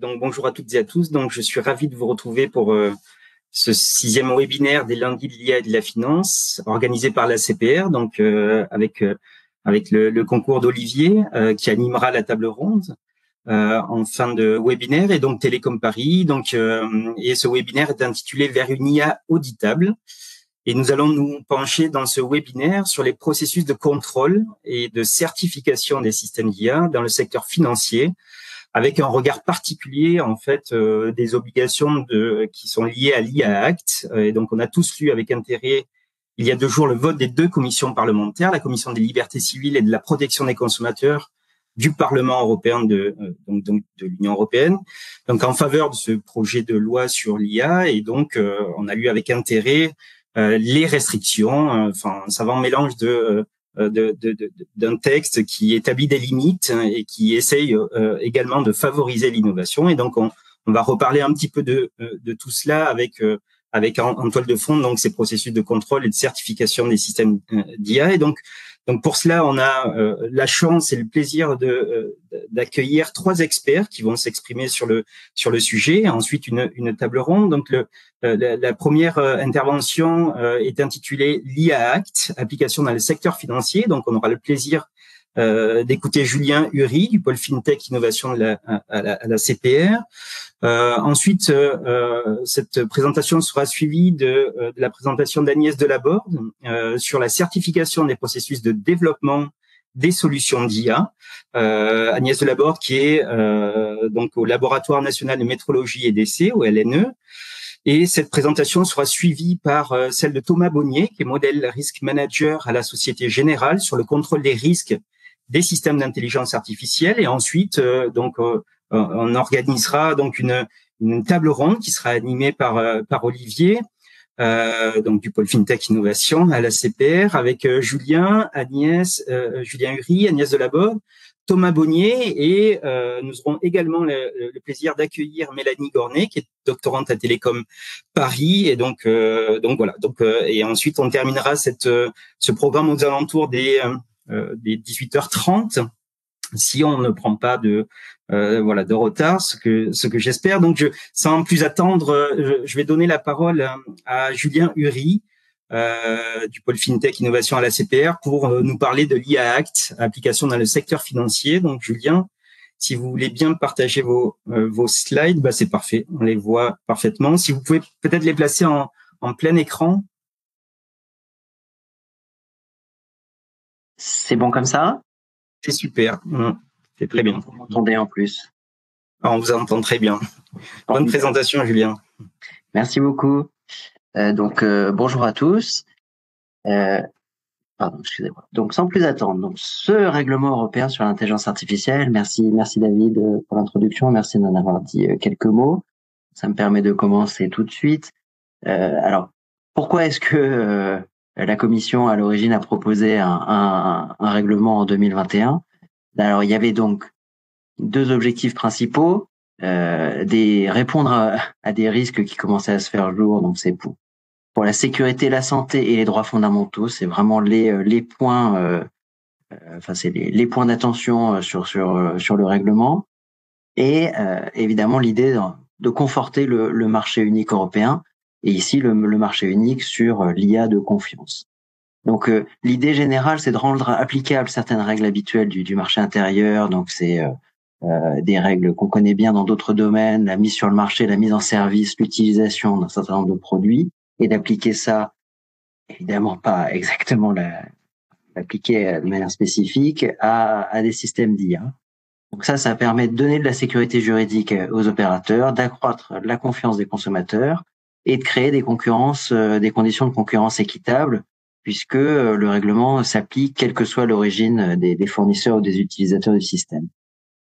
Donc, bonjour à toutes et à tous. Donc, je suis ravi de vous retrouver pour ce 6e webinaire des lundis de l'IA et de la finance, organisé par la CPR, donc avec le concours d'Olivier qui animera la table ronde en fin de webinaire, et donc Télécom Paris. Donc, et ce webinaire est intitulé Vers une IA auditable. Et nous allons nous pencher dans ce webinaire sur les processus de contrôle et de certification des systèmes d'IA dans le secteur financier, avec un regard particulier en fait des obligations qui sont liées à l'IA Act. Et donc, on a tous lu avec intérêt il y a 2 jours le vote des 2 commissions parlementaires, la commission des libertés civiles et de la protection des consommateurs du Parlement européen de l'Union européenne, donc en faveur de ce projet de loi sur l'IA. Et donc, on a lu avec intérêt les restrictions, enfin un savant mélange d'un texte qui établit des limites et qui essaye également de favoriser l'innovation. Et donc, on va reparler un petit peu de tout cela avec en toile de fond donc ces processus de contrôle et de certification des systèmes d'IA. Et donc pour cela, on a la chance et le plaisir d'accueillir 3 experts qui vont s'exprimer sur le sujet. Ensuite, une table ronde. Donc la première intervention est intitulée l'IA Act, application dans le secteur financier. Donc on aura le plaisir d'écouter Julien Hury du pôle FinTech Innovation à la CPR. Ensuite, cette présentation sera suivie de la présentation d'Agnès Delaborde sur la certification des processus de développement des solutions d'IA. Agnès Delaborde qui est donc au Laboratoire national de métrologie et d'essai, au LNE. Et cette présentation sera suivie par celle de Thomas Bonnier, qui est modèle risk manager à la Société Générale sur le contrôle des risques des systèmes d'intelligence artificielle. Et ensuite, on organisera donc une table ronde qui sera animée par Olivier, donc du pôle FinTech Innovation à la CPR, avec Julien Hury, Agnès Delaborde, Thomas Bonnier, et nous aurons également le plaisir d'accueillir Mélanie Gornet, qui est doctorante à Télécom Paris. Et donc voilà. Et ensuite on terminera ce programme aux alentours des 18h30, si on ne prend pas de retard, ce que j'espère. Donc, sans plus attendre, je vais donner la parole à Julien Hury du pôle FinTech Innovation à la CPR pour nous parler de l'IA Act, application dans le secteur financier. Donc, Julien, si vous voulez bien partager vos slides, c'est parfait, on les voit parfaitement. Si vous pouvez peut-être les placer en plein écran. C'est bon comme ça? C'est super, c'est très bien. Vous m'entendez en plus? On vous entend très bien. Bonne présentation, Julien. Merci beaucoup. Bonjour à tous. Excusez-moi. Donc, sans plus attendre, donc ce règlement européen sur l'intelligence artificielle, merci David pour l'introduction, merci d'en avoir dit quelques mots. Ça me permet de commencer tout de suite. Alors, pourquoi est-ce que la Commission à l'origine a proposé un règlement en 2021? Alors, il y avait donc 2 objectifs principaux, répondre à des risques qui commençaient à se faire jour. Donc, c'est pour la sécurité, la santé et les droits fondamentaux. C'est vraiment les points, c'est les points d'attention sur le règlement. Et évidemment, l'idée de conforter le marché unique européen. Et ici, le marché unique sur l'IA de confiance. Donc, l'idée générale, c'est de rendre applicables certaines règles habituelles du marché intérieur. Donc, c'est des règles qu'on connaît bien dans d'autres domaines, la mise sur le marché, la mise en service, l'utilisation d'un certain nombre de produits, et d'appliquer ça, évidemment pas exactement l'appliquer de manière spécifique à des systèmes d'IA. Donc ça permet de donner de la sécurité juridique aux opérateurs, d'accroître la confiance des consommateurs et de créer des conditions de concurrence équitables, puisque le règlement s'applique quelle que soit l'origine des fournisseurs ou des utilisateurs du système.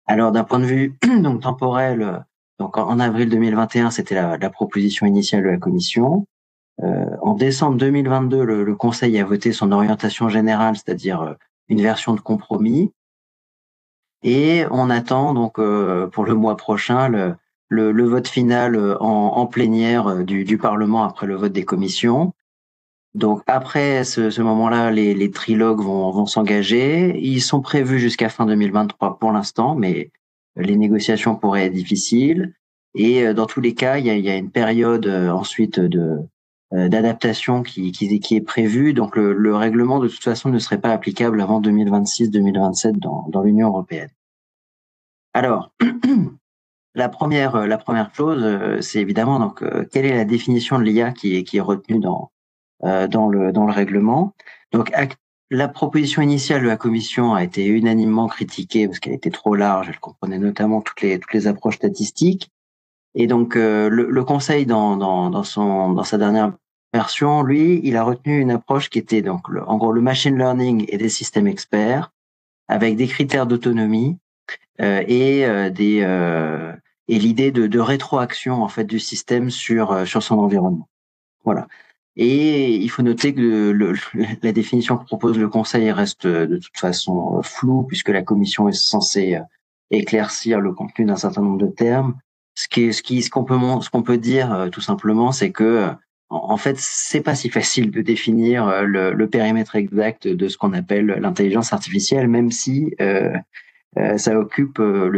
Alors, d'un point de vue donc temporel, donc en avril 2021, c'était la proposition initiale de la Commission. En décembre 2022, le Conseil a voté son orientation générale, c'est-à-dire une version de compromis. Et on attend donc pour le mois prochain le vote final en plénière du Parlement après le vote des commissions. Donc après ce moment-là, les trilogues vont s'engager. Ils sont prévus jusqu'à fin 2023 pour l'instant, mais les négociations pourraient être difficiles. Et dans tous les cas, il y a une période ensuite d'adaptation qui est prévue. Donc le règlement de toute façon ne serait pas applicable avant 2026-2027 dans l'Union européenne. Alors, la première chose, c'est évidemment donc quelle est la définition de l'IA qui est retenue dans le règlement. Donc la proposition initiale de la Commission a été unanimement critiquée parce qu'elle était trop large, elle comprenait notamment toutes les approches statistiques. Et donc le Conseil dans sa dernière version, lui, il a retenu une approche qui était donc en gros le machine learning et des systèmes experts avec des critères d'autonomie et l'idée de rétroaction en fait du système sur son environnement. Voilà. Et il faut noter que la définition que propose le Conseil reste de toute façon floue puisque la Commission est censée éclaircir le contenu d'un certain nombre de termes. Ce qu'on peut dire tout simplement, c'est que en fait, c'est pas si facile de définir le périmètre exact de ce qu'on appelle l'intelligence artificielle, même si le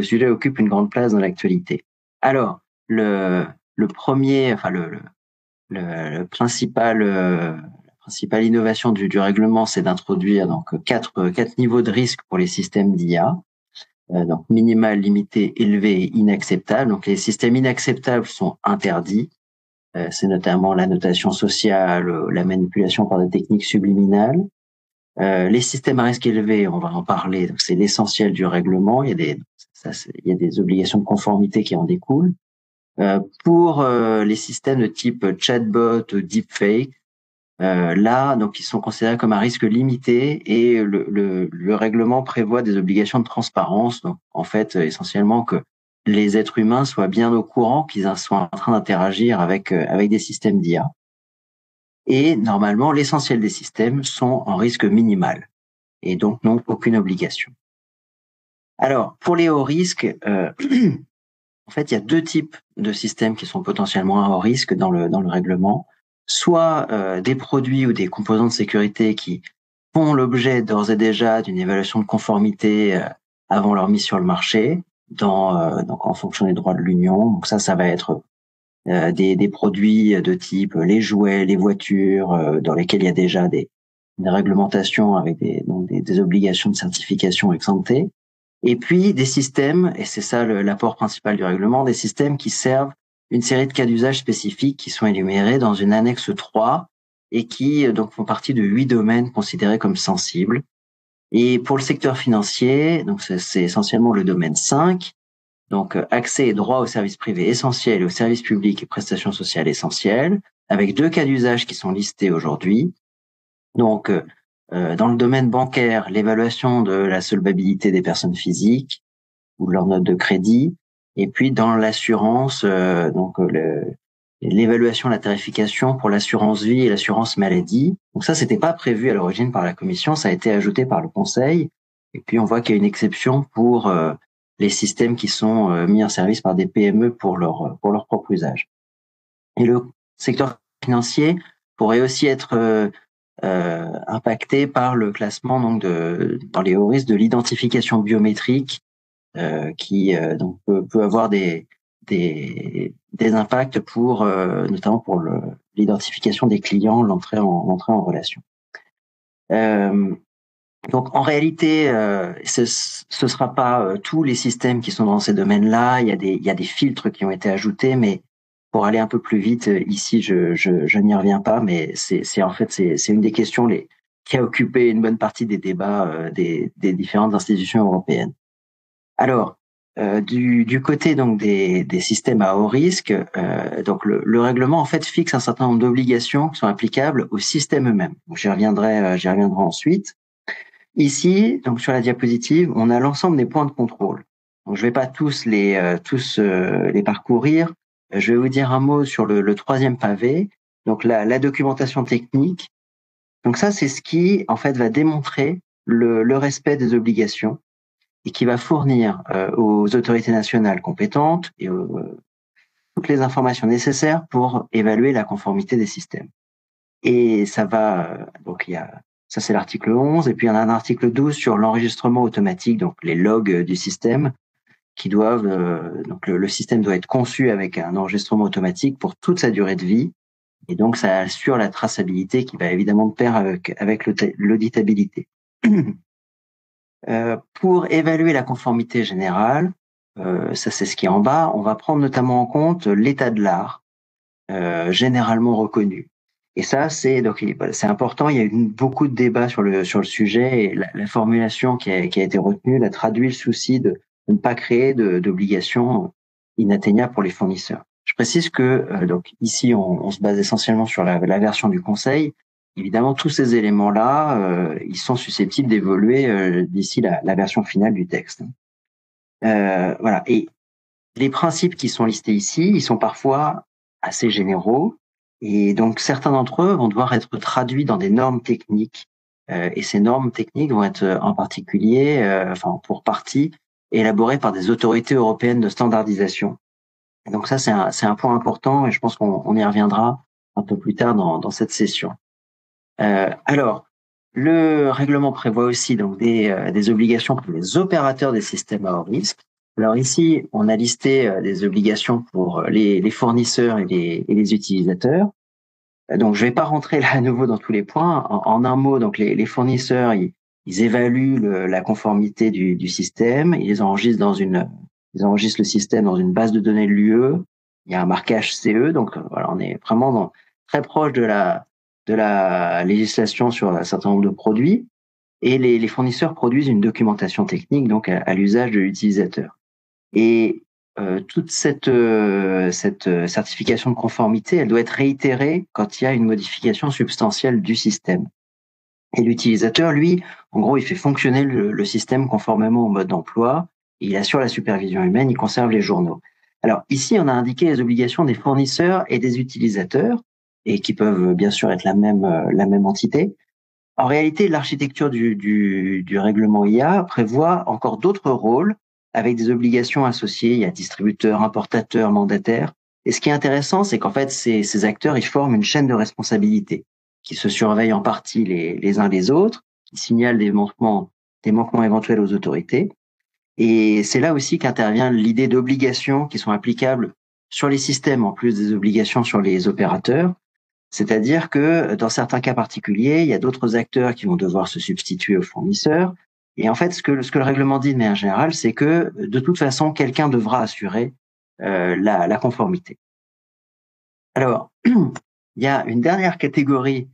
sujet occupe une grande place dans l'actualité. Alors, la principale innovation du règlement, c'est d'introduire donc quatre niveaux de risque pour les systèmes d'IA. Donc minimal, limité, élevé et inacceptable. Donc les systèmes inacceptables sont interdits. C'est notamment la notation sociale, la manipulation par des techniques subliminales. Les systèmes à risque élevé, on va en parler. Donc c'est l'essentiel du règlement. Il y a des obligations de conformité qui en découlent. Pour les systèmes de type chatbot, deepfake, là, donc, ils sont considérés comme un risque limité et le règlement prévoit des obligations de transparence. Donc, en fait, essentiellement que les êtres humains soient bien au courant qu'ils sont en train d'interagir avec des systèmes d'IA. Et normalement, l'essentiel des systèmes sont en risque minimal et donc n'ont aucune obligation. Alors, pour les hauts risques, en fait, il y a deux types de systèmes qui sont potentiellement à haut risque dans le règlement. Soit des produits ou des composants de sécurité qui font l'objet d'ores et déjà d'une évaluation de conformité avant leur mise sur le marché, donc en fonction des droits de l'Union. Donc ça va être des produits de type les jouets, les voitures, dans lesquels il y a déjà des réglementations avec des obligations de certification ex ante. Et puis des systèmes, et c'est ça l'apport principal du règlement, des systèmes qui servent une série de cas d'usage spécifiques qui sont énumérés dans une annexe 3 et qui donc font partie de 8 domaines considérés comme sensibles. Et pour le secteur financier, donc c'est essentiellement le domaine 5, donc accès et droit aux services privés essentiels et aux services publics et prestations sociales essentielles, avec 2 cas d'usage qui sont listés aujourd'hui. Donc dans le domaine bancaire, l'évaluation de la solvabilité des personnes physiques ou de leur note de crédit. Et puis dans l'assurance, l'évaluation, la tarification pour l'assurance vie et l'assurance maladie. Donc ça, c'était pas prévu à l'origine par la Commission, ça a été ajouté par le Conseil. Et puis on voit qu'il y a une exception pour les systèmes qui sont mis en service par des PME pour leur propre usage. Et le secteur financier pourrait aussi être impacté par le classement donc dans les hauts risques de l'identification biométrique qui donc peut avoir des impacts pour notamment pour l'identification des clients, l'entrée en relation. Donc en réalité, ce sera pas tous les systèmes qui sont dans ces domaines-là. Il y a des filtres qui ont été ajoutés, mais pour aller un peu plus vite, ici je n'y reviens pas, mais c'est une des questions qui a occupé une bonne partie des débats des différentes institutions européennes. Alors, du côté donc des systèmes à haut risque, donc le règlement en fait fixe un certain nombre d'obligations qui sont applicables aux systèmes eux-mêmes. J'y reviendrai ensuite. Ici, donc sur la diapositive, on a l'ensemble des points de contrôle. Donc je vais pas tous les parcourir. Je vais vous dire un mot sur le troisième pavé. Donc la documentation technique. Donc ça, c'est ce qui en fait va démontrer le respect des obligations et qui va fournir aux autorités nationales compétentes et toutes les informations nécessaires pour évaluer la conformité des systèmes. Et ça va, donc ça c'est l'article 11, et puis il y en a un article 12 sur l'enregistrement automatique, donc les logs du système, qui doivent donc le système doit être conçu avec un enregistrement automatique pour toute sa durée de vie, et donc ça assure la traçabilité qui va évidemment de pair avec l'auditabilité. Pour évaluer la conformité générale, ça c'est ce qui est en bas, on va prendre notamment en compte l'état de l'art généralement reconnu. Et ça, c'est important. Il y a eu beaucoup de débats sur le sujet, et la formulation qui a été retenue la traduit le souci de ne pas créer d'obligations inatteignables pour les fournisseurs. Je précise que donc ici, on se base essentiellement sur la version du Conseil. Évidemment, tous ces éléments-là, ils sont susceptibles d'évoluer d'ici la version finale du texte. Voilà. Et les principes qui sont listés ici, ils sont parfois assez généraux, et donc certains d'entre eux vont devoir être traduits dans des normes techniques, et ces normes techniques vont être en particulier, pour partie, élaborées par des autorités européennes de standardisation. Et donc ça, c'est un point important, et je pense qu'on y reviendra un peu plus tard dans cette session. Alors, le règlement prévoit aussi donc des obligations pour les opérateurs des systèmes à haut risque. Alors ici, on a listé des obligations pour les fournisseurs et les utilisateurs. Donc, je vais pas rentrer là à nouveau dans tous les points. En un mot, donc les fournisseurs, ils évaluent la conformité du système. Ils enregistrent le système dans une base de données de l'UE. Il y a un marquage CE. Donc voilà, on est vraiment très proche de la législation sur un certain nombre de produits. Et les fournisseurs produisent une documentation technique donc à l'usage de l'utilisateur. Et toute cette certification de conformité, elle doit être réitérée quand il y a une modification substantielle du système. Et l'utilisateur, lui, en gros, il fait fonctionner le système conformément au mode d'emploi, il assure la supervision humaine, il conserve les journaux. Alors ici, on a indiqué les obligations des fournisseurs et des utilisateurs, et qui peuvent bien sûr être la même entité. En réalité, l'architecture du règlement IA prévoit encore d'autres rôles avec des obligations associées. Il y a distributeurs, importateurs, mandataires. Et ce qui est intéressant, c'est qu'en fait, ces acteurs, ils forment une chaîne de responsabilité qui se surveillent en partie les uns les autres, qui signalent des manquements éventuels aux autorités. Et c'est là aussi qu'intervient l'idée d'obligations qui sont applicables sur les systèmes en plus des obligations sur les opérateurs. C'est-à-dire que dans certains cas particuliers, il y a d'autres acteurs qui vont devoir se substituer aux fournisseurs. Et en fait, ce que le règlement dit de manière générale, c'est que de toute façon, quelqu'un devra assurer la conformité. Alors, il y a une dernière catégorie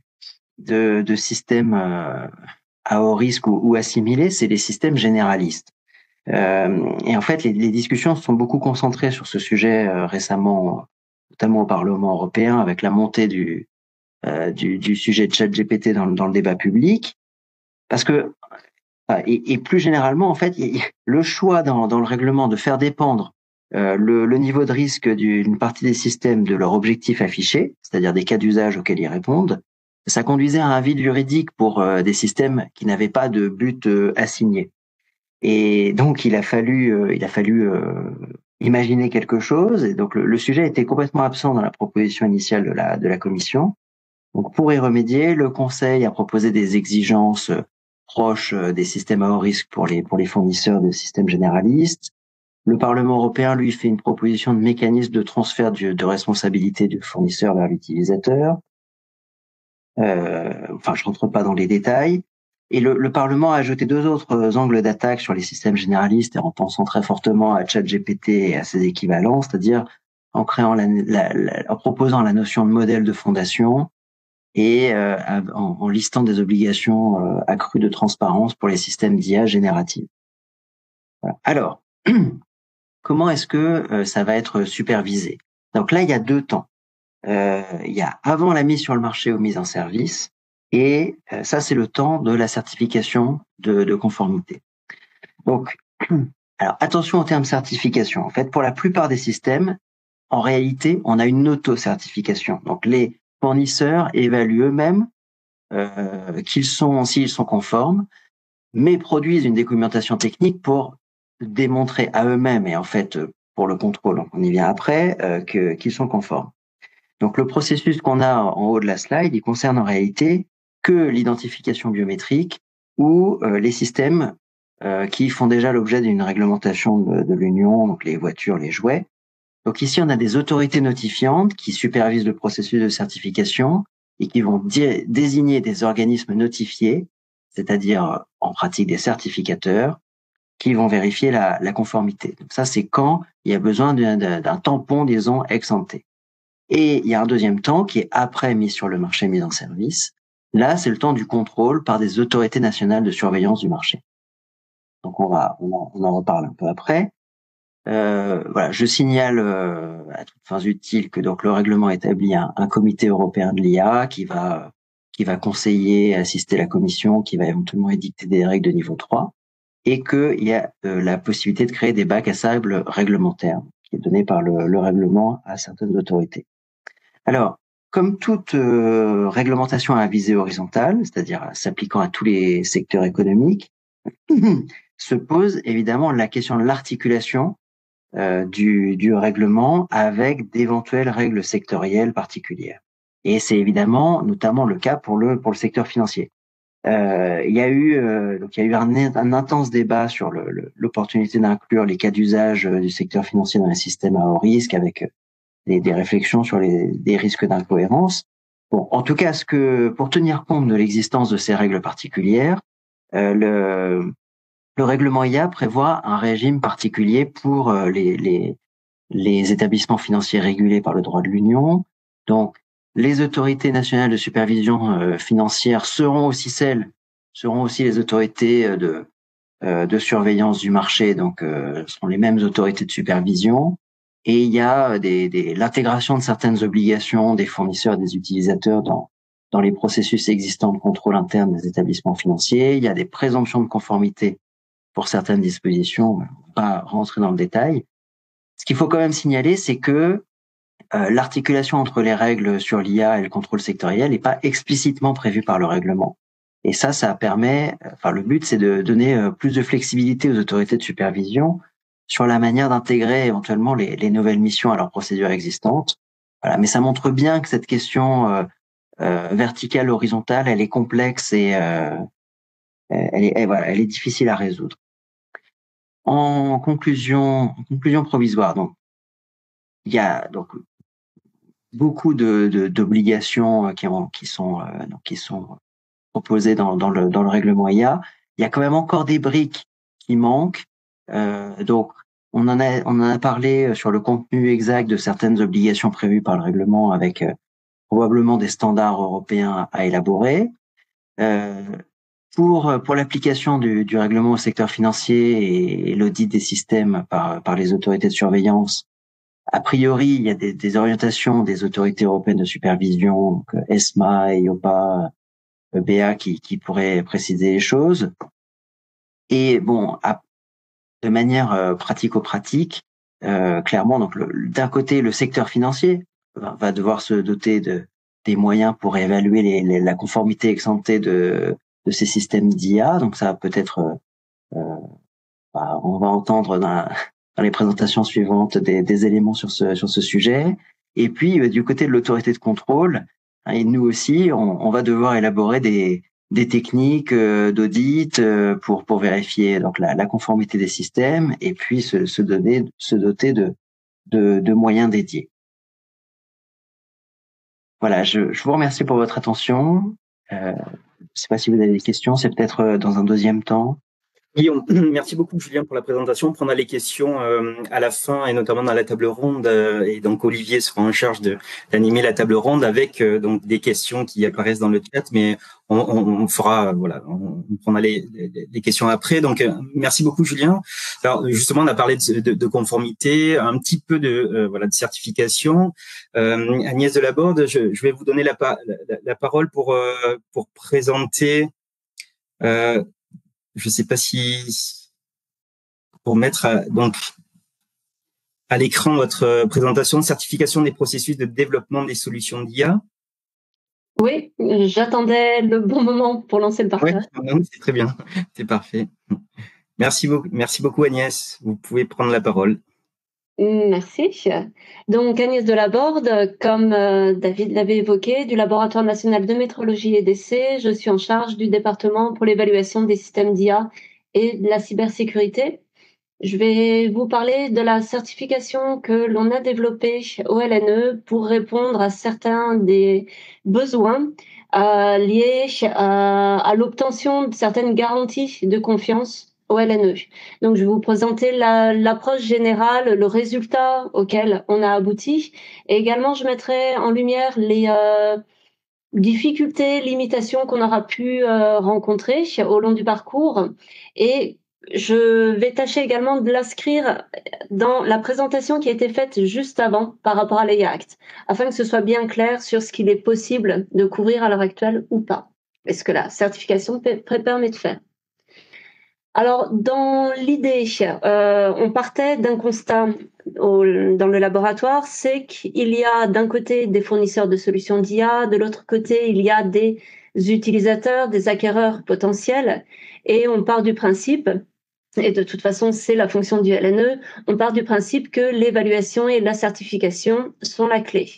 de systèmes à haut risque ou assimilés, c'est les systèmes généralistes. Et en fait, les discussions se sont beaucoup concentrées sur ce sujet récemment, notamment au Parlement européen, avec la montée du sujet de ChatGPT dans le débat public, parce que et plus généralement, en fait, le choix dans le règlement de faire dépendre le niveau de risque d'une partie des systèmes de leur objectif affiché, c'est-à-dire des cas d'usage auxquels ils répondent, ça conduisait à un vide juridique pour des systèmes qui n'avaient pas de but assigné. Et donc, il a fallu imaginer quelque chose. Et donc, le sujet était complètement absent dans la proposition initiale de la Commission. Donc, pour y remédier, le Conseil a proposé des exigences proches des systèmes à haut risque pour les fournisseurs de systèmes généralistes. Le Parlement européen, lui, fait une proposition de mécanisme de transfert de responsabilité du fournisseur vers l'utilisateur. Je rentre pas dans les détails. Et le Parlement a ajouté deux autres angles d'attaque sur les systèmes généralistes, et en pensant très fortement à ChatGPT et à ses équivalents, c'est-à-dire en créant en proposant la notion de modèle de fondation et en listant des obligations accrues de transparence pour les systèmes d'IA générative. Voilà. Alors, comment est-ce que ça va être supervisé? Donc là, il y a deux temps. Il y a avant la mise sur le marché ou mise en service, et ça, c'est le temps de la certification de conformité. Donc, alors attention au terme certification. En fait, pour la plupart des systèmes, en réalité, on a une auto-certification. Donc, les fournisseurs évaluent eux-mêmes s'ils sont conformes, mais produisent une documentation technique pour démontrer à eux-mêmes et en fait pour le contrôle, on y vient après, qu'ils sont conformes. Donc le processus qu'on a en haut de la slide, il concerne en réalité que l'identification biométrique ou les systèmes qui font déjà l'objet d'une réglementation de l'Union, donc les voitures, les jouets. Donc ici, on a des autorités notifiantes qui supervisent le processus de certification et qui vont désigner des organismes notifiés, c'est-à-dire en pratique des certificateurs, qui vont vérifier la conformité. Donc ça, c'est quand il y a besoin d'un tampon, disons, ex ante. Et il y a un deuxième temps qui est après mise sur le marché, mise en service. Là, c'est le temps du contrôle par des autorités nationales de surveillance du marché. Donc on en reparle un peu après. Voilà, je signale à toutes fins utiles que donc le règlement établit un comité européen de l'IA qui va conseiller, assister la Commission, qui va éventuellement édicter des règles de niveau 3, et qu'il y a la possibilité de créer des bacs à sable réglementaires, qui est donné par le règlement à certaines autorités. Alors, comme toute réglementation à visée horizontale, c'est-à-dire s'appliquant à tous les secteurs économiques, se pose évidemment la question de l'articulation du règlement avec d'éventuelles règles sectorielles particulières. Et c'est évidemment notamment le cas pour le secteur financier. Il y a eu un intense débat sur l'opportunité d'inclure les cas d'usage du secteur financier dans les systèmes à haut risque, avec des réflexions sur des risques d'incohérence. Bon, en tout cas, pour tenir compte de l'existence de ces règles particulières, le règlement IA prévoit un régime particulier pour les établissements financiers régulés par le droit de l'Union. Donc, les autorités nationales de supervision financière seront aussi les autorités de surveillance du marché, donc seront les mêmes autorités de supervision. Et il y a l'intégration de certaines obligations des fournisseurs et des utilisateurs dans les processus existants de contrôle interne des établissements financiers. Il y a des présomptions de conformité pour certaines dispositions. On ne va pas rentrer dans le détail. Ce qu'il faut quand même signaler, c'est que l'articulation entre les règles sur l'IA et le contrôle sectoriel n'est pas explicitement prévue par le règlement. Et ça permet, le but, c'est de donner plus de flexibilité aux autorités de supervision sur la manière d'intégrer éventuellement les nouvelles missions à leurs procédures existantes. Voilà, mais ça montre bien que cette question verticale, horizontale, elle est complexe et elle est difficile à résoudre. En conclusion provisoire, donc il y a donc beaucoup d'obligations qui sont proposées dans le règlement IA. Il y a quand même encore des briques qui manquent. Donc on en a parlé sur le contenu exact de certaines obligations prévues par le règlement, avec probablement des standards européens à élaborer. Pour l'application du règlement au secteur financier et l'audit des systèmes par les autorités de surveillance, a priori, il y a des orientations des autorités européennes de supervision, donc ESMA, EIOPA, EBA, qui pourraient préciser les choses. Et bon, de manière pratico-pratique, clairement, donc d'un côté, le secteur financier va devoir se doter des moyens pour évaluer la conformité ex ante de ces systèmes d'IA. Donc ça peut-être, on va entendre dans les présentations suivantes des éléments sur ce sujet. Et puis du côté de l'autorité de contrôle, et nous aussi, on va devoir élaborer des techniques d'audit pour vérifier donc la conformité des systèmes, et puis se doter de moyens dédiés. Voilà, je vous remercie pour votre attention. Je ne sais pas si vous avez des questions, c'est peut-être dans un deuxième temps. Oui, merci beaucoup Julien pour la présentation. On prendra les questions à la fin, et notamment dans la table ronde. Et donc Olivier sera en charge d'animer la table ronde avec donc des questions qui apparaissent dans le chat, mais on fera on prendra les questions après. Donc merci beaucoup Julien. Alors justement, on a parlé de conformité, un petit peu de certification. Agnès Delaborde, je vais vous donner la parole pour présenter. Je ne sais pas si pour mettre à l'écran votre présentation de certification des processus de développement des solutions d'IA. Oui, j'attendais le bon moment pour lancer le partage. Oui, c'est très bien, c'est parfait. Merci beaucoup Agnès, vous pouvez prendre la parole. Merci. Donc Agnès Delaborde, comme David l'avait évoqué, du Laboratoire national de métrologie et d'essai, je suis en charge du département pour l'évaluation des systèmes d'IA et de la cybersécurité. Je vais vous parler de la certification que l'on a développée au LNE pour répondre à certains des besoins liés à l'obtention de certaines garanties de confiance au LNE. Donc, je vais vous présenter l'approche générale, le résultat auquel on a abouti. Et également, je mettrai en lumière les difficultés, limitations qu'on aura pu rencontrer au long du parcours. Et je vais tâcher également de l'inscrire dans la présentation qui a été faite juste avant par rapport à l'EIA Act, afin que ce soit bien clair sur ce qu'il est possible de couvrir à l'heure actuelle ou pas, et ce que la certification permet de faire. Alors, dans l'idée, on partait d'un constat dans le laboratoire, c'est qu'il y a d'un côté des fournisseurs de solutions d'IA, de l'autre côté, il y a des utilisateurs, des acquéreurs potentiels, et on part du principe, et de toute façon, c'est la fonction du LNE, on part du principe que l'évaluation et la certification sont la clé.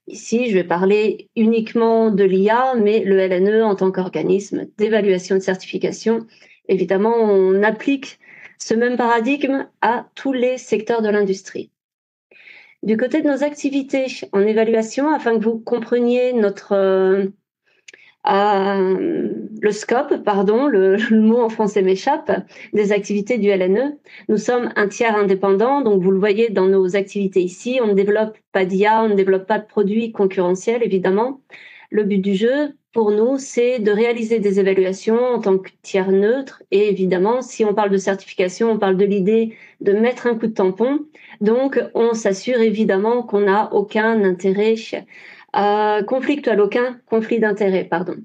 Ici, je vais parler uniquement de l'IA, mais le LNE, en tant qu'organisme d'évaluation et de certification, évidemment, on applique ce même paradigme à tous les secteurs de l'industrie. Du côté de nos activités en évaluation, afin que vous compreniez le scope, pardon, le mot en français m'échappe, des activités du LNE. Nous sommes un tiers indépendant, donc vous le voyez dans nos activités ici, on ne développe pas d'IA, on ne développe pas de produits concurrentiels, évidemment. Le but du jeu, pour nous, c'est de réaliser des évaluations en tant que tiers neutre. Et évidemment, si on parle de certification, on parle de l'idée de mettre un coup de tampon. Donc, on s'assure évidemment qu'on n'a aucun intérêt conflictuel, aucun conflit d'intérêt, pardon.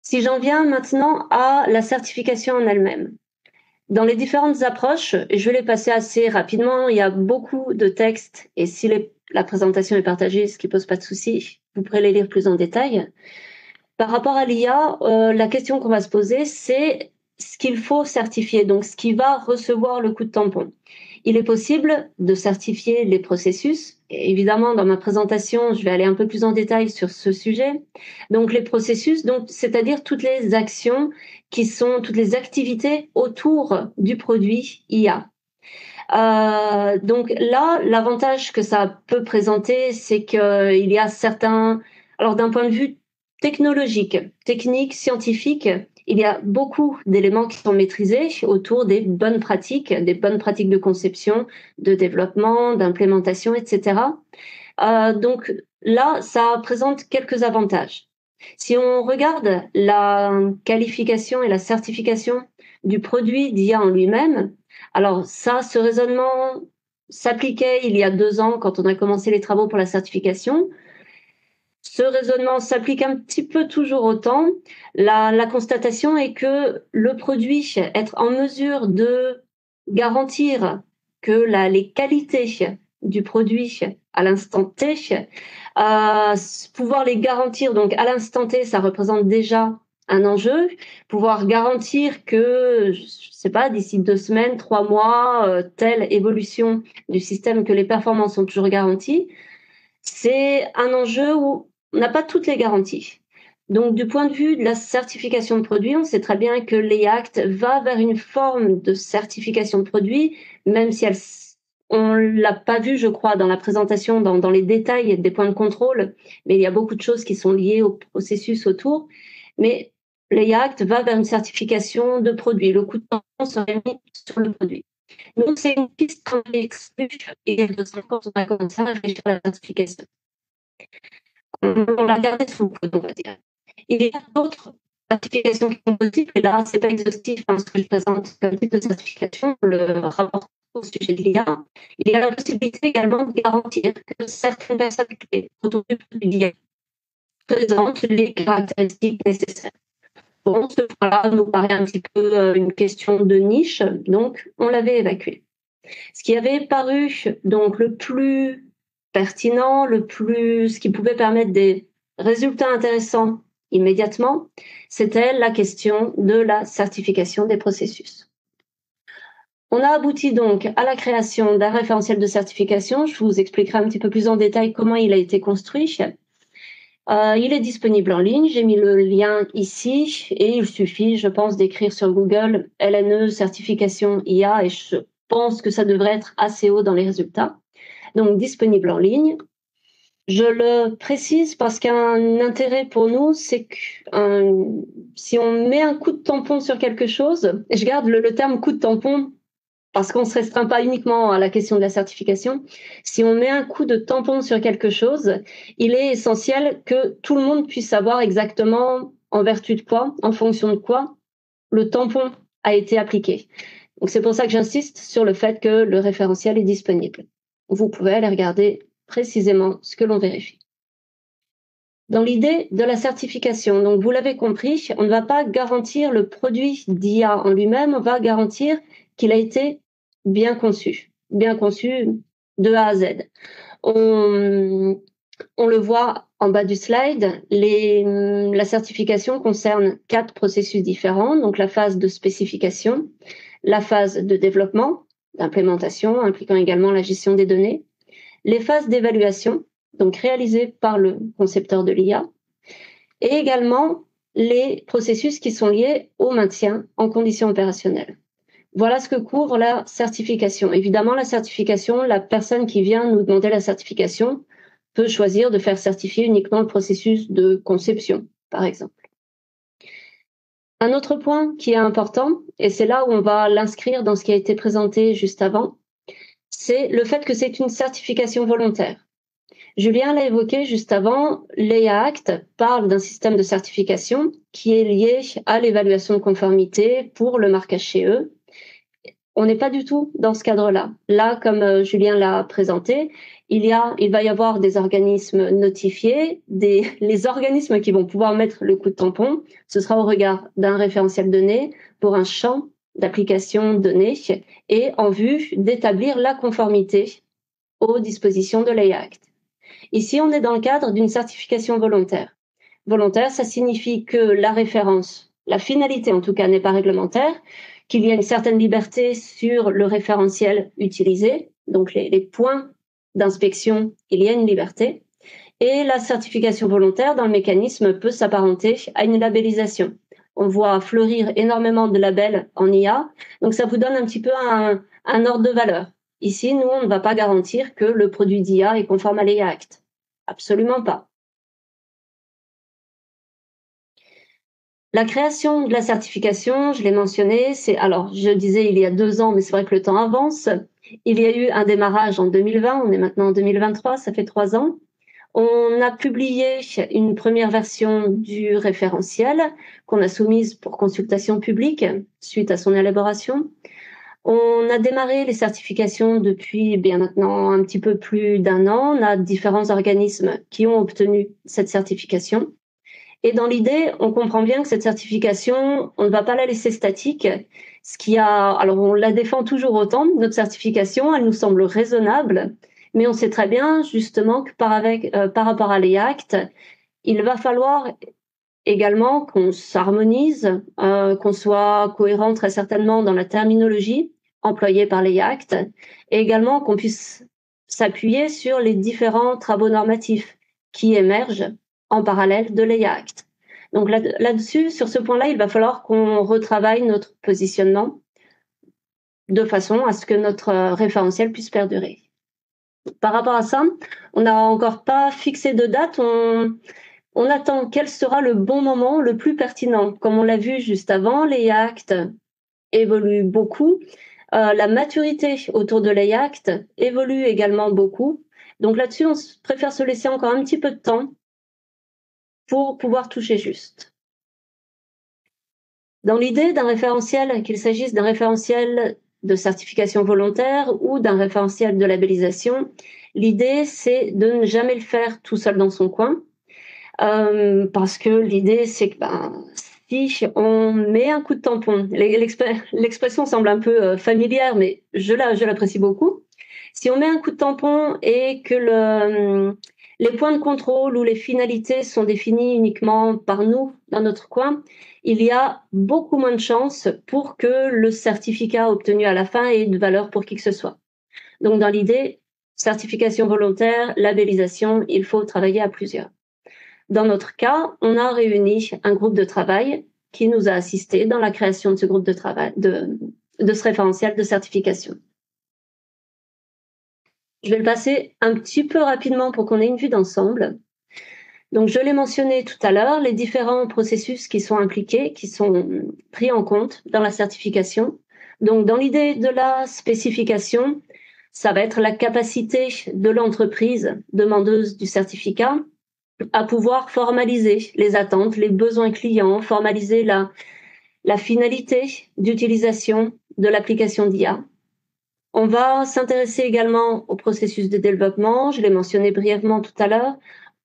Si j'en viens maintenant à la certification en elle-même. Dans les différentes approches, et je vais les passer assez rapidement, il y a beaucoup de textes, et si la présentation est partagée, ce qui ne pose pas de souci, vous pourrez les lire plus en détail. Par rapport à l'IA, la question qu'on va se poser, c'est ce qu'il faut certifier, donc ce qui va recevoir le coup de tampon. Il est possible de certifier les processus. Et évidemment, dans ma présentation, je vais aller un peu plus en détail sur ce sujet. Donc, les processus, donc, c'est-à-dire toutes les actions qui sont, toutes les activités autour du produit IA. Donc là, l'avantage que ça peut présenter, c'est qu'il y a certains... Alors, d'un point de vue technologique, technique, scientifique, il y a beaucoup d'éléments qui sont maîtrisés autour des bonnes pratiques de conception, de développement, d'implémentation, etc. Donc là, ça présente quelques avantages. Si on regarde la qualification et la certification du produit d'IA en lui-même, alors ça, ce raisonnement s'appliquait il y a 2 ans quand on a commencé les travaux pour la certification. Ce raisonnement s'applique un petit peu toujours autant. La constatation est que le produit, être en mesure de garantir que les qualités du produit à l'instant T, pouvoir les garantir donc à l'instant T, ça représente déjà un enjeu. Pouvoir garantir que, je sais pas, d'ici 2 semaines, 3 mois, telle évolution du système, que les performances sont toujours garanties, c'est un enjeu où on n'a pas toutes les garanties. Donc, du point de vue de la certification de produit, on sait très bien que l'EIA Act va vers une forme de certification de produit, même si on ne l'a pas vu, je crois, dans la présentation, dans les détails des points de contrôle, mais il y a beaucoup de choses qui sont liées au processus autour. Mais l'EIA Act va vers une certification de produit. Le coup de temps serait mis sur le produit. Donc, c'est une piste qu'on a exclue il y a 2 ans quand on a commencé à réfléchir à la certification. On l'a regardé sous le coude, on va dire. Il y a d'autres certifications qui sont possibles, et là, ce n'est pas exhaustif ce que je présente comme type de certification, le rapport au sujet de l'IA. Il y a la possibilité également de garantir que certaines personnes clés autour du produit d'IA présentent les caractéristiques nécessaires. Bon, ce point-là nous paraît un petit peu une question de niche, donc on l'avait évacué. Ce qui avait paru donc le plus pertinent, ce qui pouvait permettre des résultats intéressants immédiatement, c'était la question de la certification des processus. On a abouti donc à la création d'un référentiel de certification. Je vous expliquerai un petit peu plus en détail comment il a été construit. Il est disponible en ligne, j'ai mis le lien ici et il suffit, je pense, d'écrire sur Google LNE certification IA et je pense que ça devrait être assez haut dans les résultats. Donc disponible en ligne. Je le précise parce qu'un intérêt pour nous, c'est que si on met un coup de tampon sur quelque chose, et je garde le terme coup de tampon parce qu'on ne se restreint pas uniquement à la question de la certification, si on met un coup de tampon sur quelque chose, il est essentiel que tout le monde puisse savoir exactement en vertu de quoi, en fonction de quoi, le tampon a été appliqué. Donc c'est pour ça que j'insiste sur le fait que le référentiel est disponible. Vous pouvez aller regarder précisément ce que l'on vérifie. Dans l'idée de la certification, donc vous l'avez compris, on ne va pas garantir le produit d'IA en lui-même, on va garantir qu'il a été bien conçu de A à Z. On le voit en bas du slide, la certification concerne 4 processus différents, donc la phase de spécification, la phase de développement, d'implémentation, impliquant également la gestion des données, les phases d'évaluation, donc réalisées par le concepteur de l'IA, et également les processus qui sont liés au maintien en conditions opérationnelles. Voilà ce que couvre la certification. Évidemment, la certification, la personne qui vient nous demander la certification peut choisir de faire certifier uniquement le processus de conception, par exemple. Un autre point qui est important, et c'est là où on va l'inscrire dans ce qui a été présenté juste avant, c'est le fait que c'est une certification volontaire. Julien l'a évoqué juste avant, l'EIA Act parle d'un système de certification qui est lié à l'évaluation de conformité pour le marquage CE. On n'est pas du tout dans ce cadre-là. Là, comme Julien l'a présenté, il va y avoir des organismes notifiés, les organismes qui vont pouvoir mettre le coup de tampon. Ce sera au regard d'un référentiel donné pour un champ d'application donné et en vue d'établir la conformité aux dispositions de l'EIA Act. Ici, on est dans le cadre d'une certification volontaire. Volontaire, ça signifie que la référence, la finalité en tout cas, n'est pas réglementaire, qu'il y a une certaine liberté sur le référentiel utilisé, donc les points d'inspection, il y a une liberté. Et la certification volontaire, dans le mécanisme, peut s'apparenter à une labellisation. On voit fleurir énormément de labels en IA, donc ça vous donne un petit peu un ordre de valeur. Ici, nous, on ne va pas garantir que le produit d'IA est conforme à l'EIA Act. Absolument pas. La création de la certification, je l'ai mentionné, je disais il y a 2 ans, mais c'est vrai que le temps avance. Il y a eu un démarrage en 2020, on est maintenant en 2023, ça fait 3 ans. On a publié une première version du référentiel qu'on a soumise pour consultation publique suite à son élaboration. On a démarré les certifications depuis bien maintenant un petit peu plus d'1 an. On a différents organismes qui ont obtenu cette certification. Et dans l'idée, on comprend bien que cette certification, on ne va pas la laisser statique. Alors on la défend toujours autant, notre certification, elle nous semble raisonnable, mais on sait très bien justement que par rapport à l'EIA Act, il va falloir également qu'on s'harmonise, qu'on soit cohérent très certainement dans la terminologie employée par l'EIA Act, et également qu'on puisse s'appuyer sur les différents travaux normatifs qui émergent en parallèle de l'EIA Act. Donc là-dessus, sur ce point-là, il va falloir qu'on retravaille notre positionnement de façon à ce que notre référentiel puisse perdurer. Par rapport à ça, on n'a encore pas fixé de date. On attend quel sera le bon moment le plus pertinent. Comme on l'a vu juste avant, l'EIA Act évolue beaucoup. La maturité autour de l'EIA Act évolue également beaucoup. Donc là-dessus, on préfère se laisser encore un petit peu de temps pour pouvoir toucher juste. Dans l'idée d'un référentiel, qu'il s'agisse d'un référentiel de certification volontaire ou d'un référentiel de labellisation, l'idée, c'est de ne jamais le faire tout seul dans son coin. Parce que l'idée, c'est que si on met un coup de tampon, l'expression semble un peu familière, mais je l'apprécie beaucoup. Si on met un coup de tampon et que les points de contrôle ou les finalités sont définis uniquement par nous, dans notre coin, il y a beaucoup moins de chances pour que le certificat obtenu à la fin ait de valeur pour qui que ce soit. Donc dans l'idée, certification volontaire, labellisation, il faut travailler à plusieurs. Dans notre cas, on a réuni un groupe de travail qui nous a assistés dans la création de ce groupe de travail, de ce référentiel de certification. Je vais le passer un petit peu rapidement pour qu'on ait une vue d'ensemble. Donc, je l'ai mentionné tout à l'heure, les différents processus qui sont impliqués, qui sont pris en compte dans la certification. Donc, dans l'idée de la spécification, ça va être la capacité de l'entreprise demandeuse du certificat à pouvoir formaliser les attentes, les besoins clients, formaliser la finalité d'utilisation de l'application d'IA. On va s'intéresser également au processus de développement, je l'ai mentionné brièvement tout à l'heure.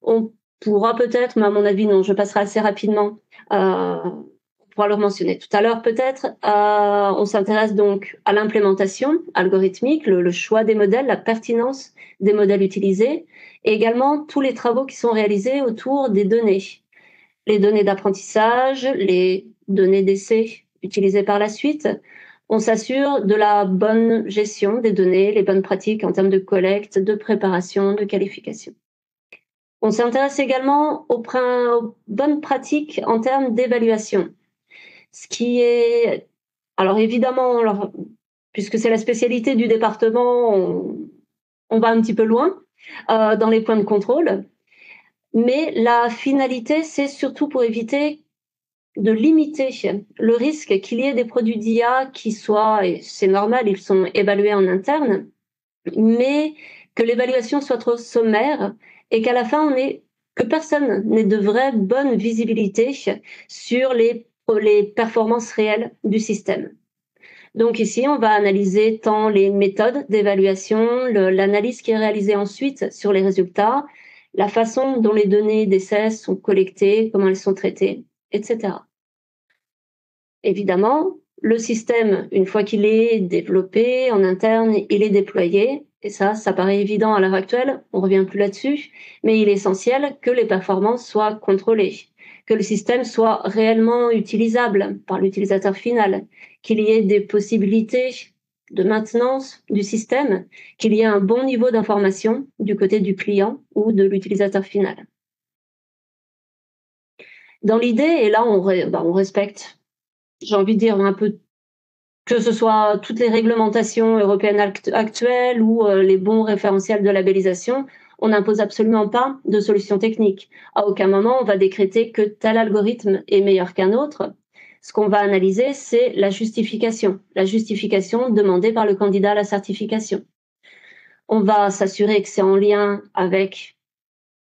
On pourra peut-être, mais à mon avis non, je passerai assez rapidement, on pourra le mentionner tout à l'heure peut-être. On s'intéresse donc à l'implémentation algorithmique, le choix des modèles, la pertinence des modèles utilisés, et également tous les travaux qui sont réalisés autour des données. Les données d'apprentissage, les données d'essai utilisées par la suite. On s'assure de la bonne gestion des données, les bonnes pratiques en termes de collecte, de préparation, de qualification. On s'intéresse également aux bonnes pratiques en termes d'évaluation. Ce qui est, alors évidemment, puisque c'est la spécialité du département, on va un petit peu loin dans les points de contrôle. Mais la finalité, c'est surtout pour éviter de limiter le risque qu'il y ait des produits d'IA qui soient, et c'est normal, ils sont évalués en interne, mais que l'évaluation soit trop sommaire et qu'à la fin, que personne n'ait de vraie bonne visibilité sur les performances réelles du système. Donc ici, on va analyser tant les méthodes d'évaluation, l'analyse qui est réalisée ensuite sur les résultats, la façon dont les données d'essai sont collectées, comment elles sont traitées, etc. Évidemment, le système, une fois qu'il est développé en interne, il est déployé. Et ça paraît évident à l'heure actuelle, on revient plus là-dessus, mais il est essentiel que les performances soient contrôlées, que le système soit réellement utilisable par l'utilisateur final, qu'il y ait des possibilités de maintenance du système, qu'il y ait un bon niveau d'information du côté du client ou de l'utilisateur final. Dans l'idée, et là on respecte, j'ai envie de dire un peu, que ce soit toutes les réglementations européennes actuelles ou les bons référentiels de labellisation, on n'impose absolument pas de solution technique. À aucun moment, on va décréter que tel algorithme est meilleur qu'un autre. Ce qu'on va analyser, c'est la justification demandée par le candidat à la certification. On va s'assurer que c'est en lien avec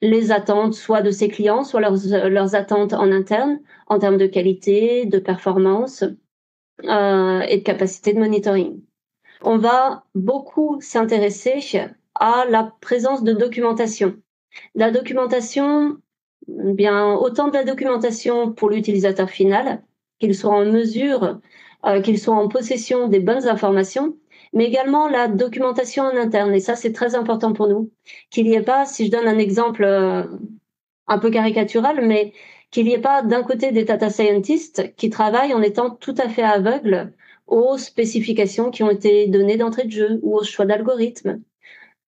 les attentes soit de ses clients, soit leurs attentes en interne, en termes de qualité, de performance, et de capacité de monitoring. On va beaucoup s'intéresser à la présence de documentation. La documentation, bien autant de la documentation pour l'utilisateur final, qu'il soit en mesure, qu'il soit en possession des bonnes informations, mais également la documentation en interne. Et ça, c'est très important pour nous. Qu'il n'y ait pas, si je donne un exemple un peu caricatural, mais qu'il n'y ait pas d'un côté des data scientists qui travaillent en étant tout à fait aveugles aux spécifications qui ont été données d'entrée de jeu ou aux choix d'algorithmes.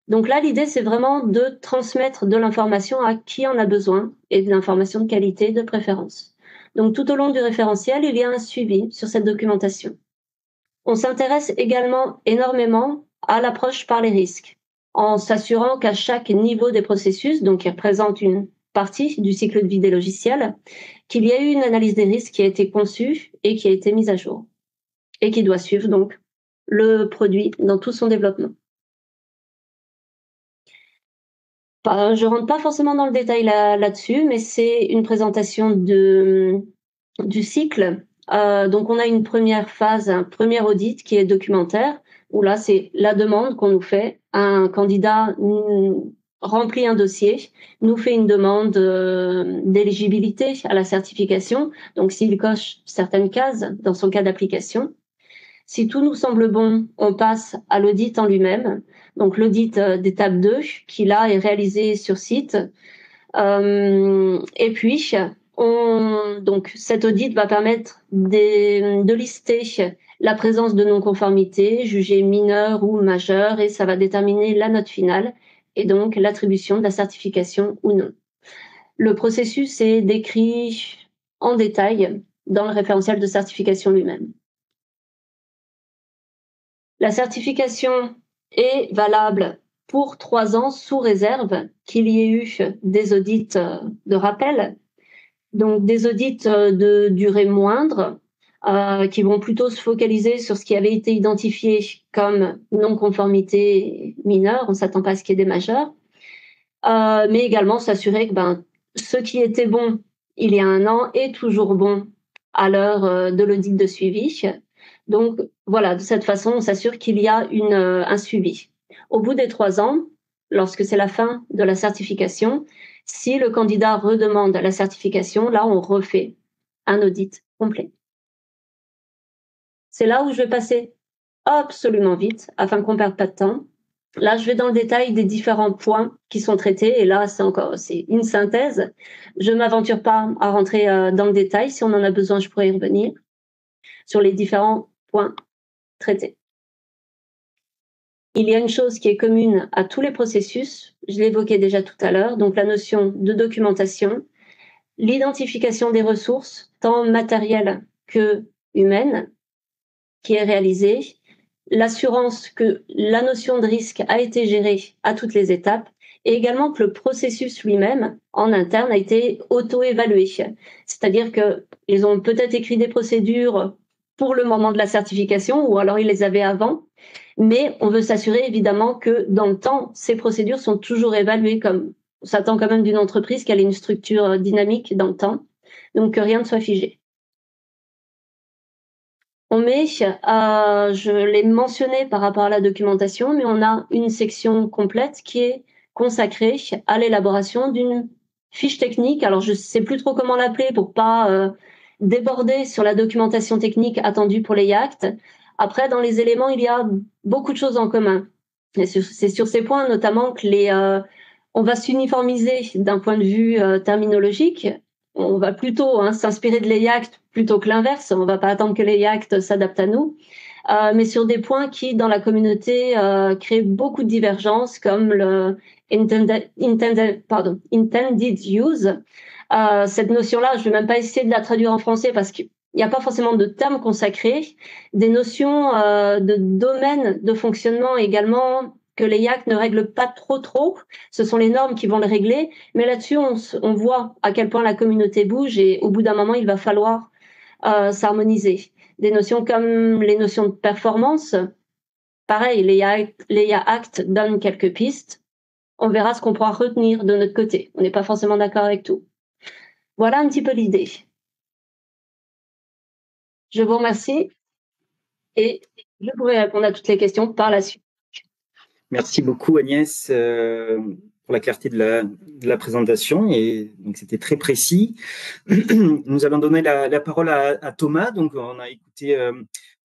Donc là, l'idée, c'est vraiment de transmettre de l'information à qui en a besoin et de l'information de qualité de préférence. Donc tout au long du référentiel, il y a un suivi sur cette documentation. On s'intéresse également énormément à l'approche par les risques, en s'assurant qu'à chaque niveau des processus, donc qui représente une partie du cycle de vie des logiciels, qu'il y a eu une analyse des risques qui a été conçue et qui a été mise à jour et qui doit suivre donc le produit dans tout son développement. Je rentre pas forcément dans le détail là-dessus, mais c'est une présentation du cycle. Donc on a une première phase, un premier audit qui est documentaire, où là c'est la demande qu'on nous fait. Un candidat remplit un dossier, nous fait une demande d'éligibilité à la certification, donc s'il coche certaines cases dans son cas d'application. Si tout nous semble bon, on passe à l'audit en lui-même, donc l'audit d'étape 2, qui là est réalisé sur site. Et puis, donc cet audit va permettre de lister la présence de non-conformité jugée mineure ou majeure, et ça va déterminer la note finale et donc l'attribution de la certification ou non. Le processus est décrit en détail dans le référentiel de certification lui-même. La certification est valable pour 3 ans sous réserve qu'il y ait eu des audits de rappel, donc des audits de durée moindre, qui vont plutôt se focaliser sur ce qui avait été identifié comme non-conformité mineure, on ne s'attend pas à ce qu'il y ait des majeurs, mais également s'assurer que ce qui était bon il y a 1 an est toujours bon à l'heure de l'audit de suivi. Donc voilà, de cette façon, on s'assure qu'il y a un suivi. Au bout des 3 ans, lorsque c'est la fin de la certification, si le candidat redemande la certification, là, on refait un audit complet. C'est là où je vais passer absolument vite, afin qu'on ne perde pas de temps. Là, je vais dans le détail des différents points qui sont traités, et là, c'est une synthèse. Je ne m'aventure pas à rentrer dans le détail. Si on en a besoin, je pourrais y revenir sur les différents points traités. Il y a une chose qui est commune à tous les processus, je l'évoquais déjà tout à l'heure, donc la notion de documentation, l'identification des ressources, tant matérielles que humaines, qui est réalisée, l'assurance que la notion de risque a été gérée à toutes les étapes, et également que le processus lui-même, en interne, a été auto-évalué. C'est-à-dire qu'ils ont peut-être écrit des procédures pour le moment de la certification, ou alors ils les avaient avant, mais on veut s'assurer évidemment que dans le temps, ces procédures sont toujours évaluées, comme on s'attend quand même d'une entreprise qu'elle ait une structure dynamique dans le temps, donc que rien ne soit figé. On met, je l'ai mentionné par rapport à la documentation, mais on a une section complète qui est consacrée à l'élaboration d'une fiche technique. Alors, je ne sais plus trop comment l'appeler pour pas déborder sur la documentation technique attendue pour les yachts. Après, dans les éléments, il y a beaucoup de choses en commun. Et c'est sur ces points notamment que on va s'uniformiser d'un point de vue terminologique. On va plutôt s'inspirer de l'EIACT plutôt que l'inverse. On ne va pas attendre que l'EIACT s'adapte à nous. Mais sur des points qui, dans la communauté, créent beaucoup de divergences, comme le intended use. Cette notion-là, je ne vais même pas essayer de la traduire en français parce qu'il n'y a pas forcément de termes consacrés. Des notions de domaine de fonctionnement également, que les IAC ne règlent pas trop. Ce sont les normes qui vont le régler. Mais là-dessus, on voit à quel point la communauté bouge et au bout d'un moment, il va falloir s'harmoniser. Des notions comme les notions de performance, pareil, les IAC donnent quelques pistes. On verra ce qu'on pourra retenir de notre côté. On n'est pas forcément d'accord avec tout. Voilà un petit peu l'idée. Je vous remercie et je pourrai répondre à toutes les questions par la suite. Merci beaucoup Agnès pour la clarté de la présentation, et donc c'était très précis. Nous allons donner la parole à Thomas. Donc on a écouté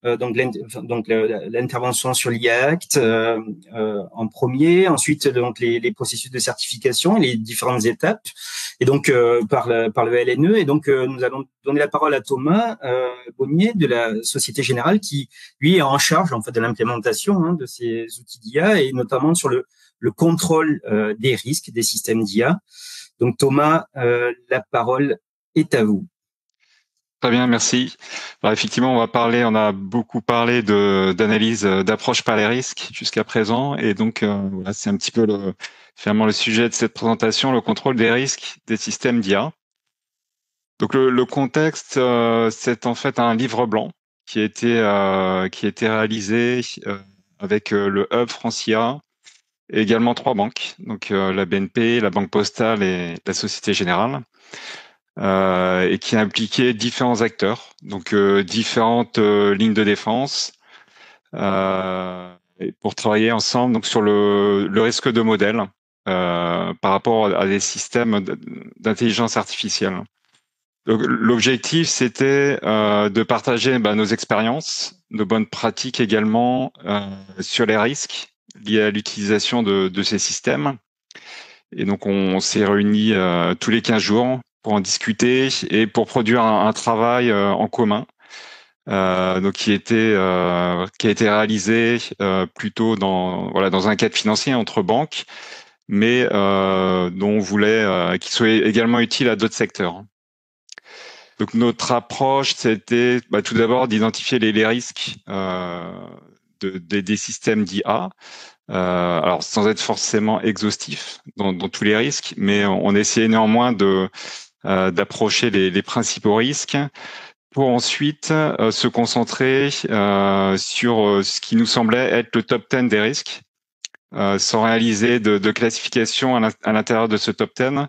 l'intervention sur l'IACT en premier, ensuite donc les processus de certification et les différentes étapes, et donc par le LNE. Et donc nous allons donner la parole à Thomas Bonnier de la Société Générale, qui lui est en charge en fait de l'implémentation de ces outils d'IA, et notamment sur le contrôle des risques des systèmes d'IA. Donc Thomas, la parole est à vous. Très bien, merci. Alors effectivement, on a beaucoup parlé d'analyse, d'approche par les risques jusqu'à présent, et donc voilà, c'est un petit peu finalement le sujet de cette présentation, le contrôle des risques des systèmes d'IA. Donc le contexte, c'est en fait un livre blanc qui a été réalisé avec le Hub FranceIA et également 3 banques, donc la BNP, la Banque Postale et la Société Générale. Et qui a impliqué différents acteurs, donc différentes lignes de défense, et pour travailler ensemble donc sur le risque de modèle par rapport à des systèmes d'intelligence artificielle. L'objectif, c'était de partager nos expériences, nos bonnes pratiques également sur les risques liés à l'utilisation de ces systèmes. Et donc, on s'est réunis tous les 15 jours pour en discuter et pour produire un travail en commun, donc qui a été réalisé plutôt dans un cadre financier entre banques, mais dont on voulait qu'ils soient également utiles à d'autres secteurs. Donc notre approche, c'était tout d'abord d'identifier les risques des systèmes d'IA. Alors sans être forcément exhaustif dans tous les risques, mais on essayait néanmoins d'approcher les principaux risques pour ensuite se concentrer sur ce qui nous semblait être le top 10 des risques, sans réaliser de classification à l'intérieur de ce top 10,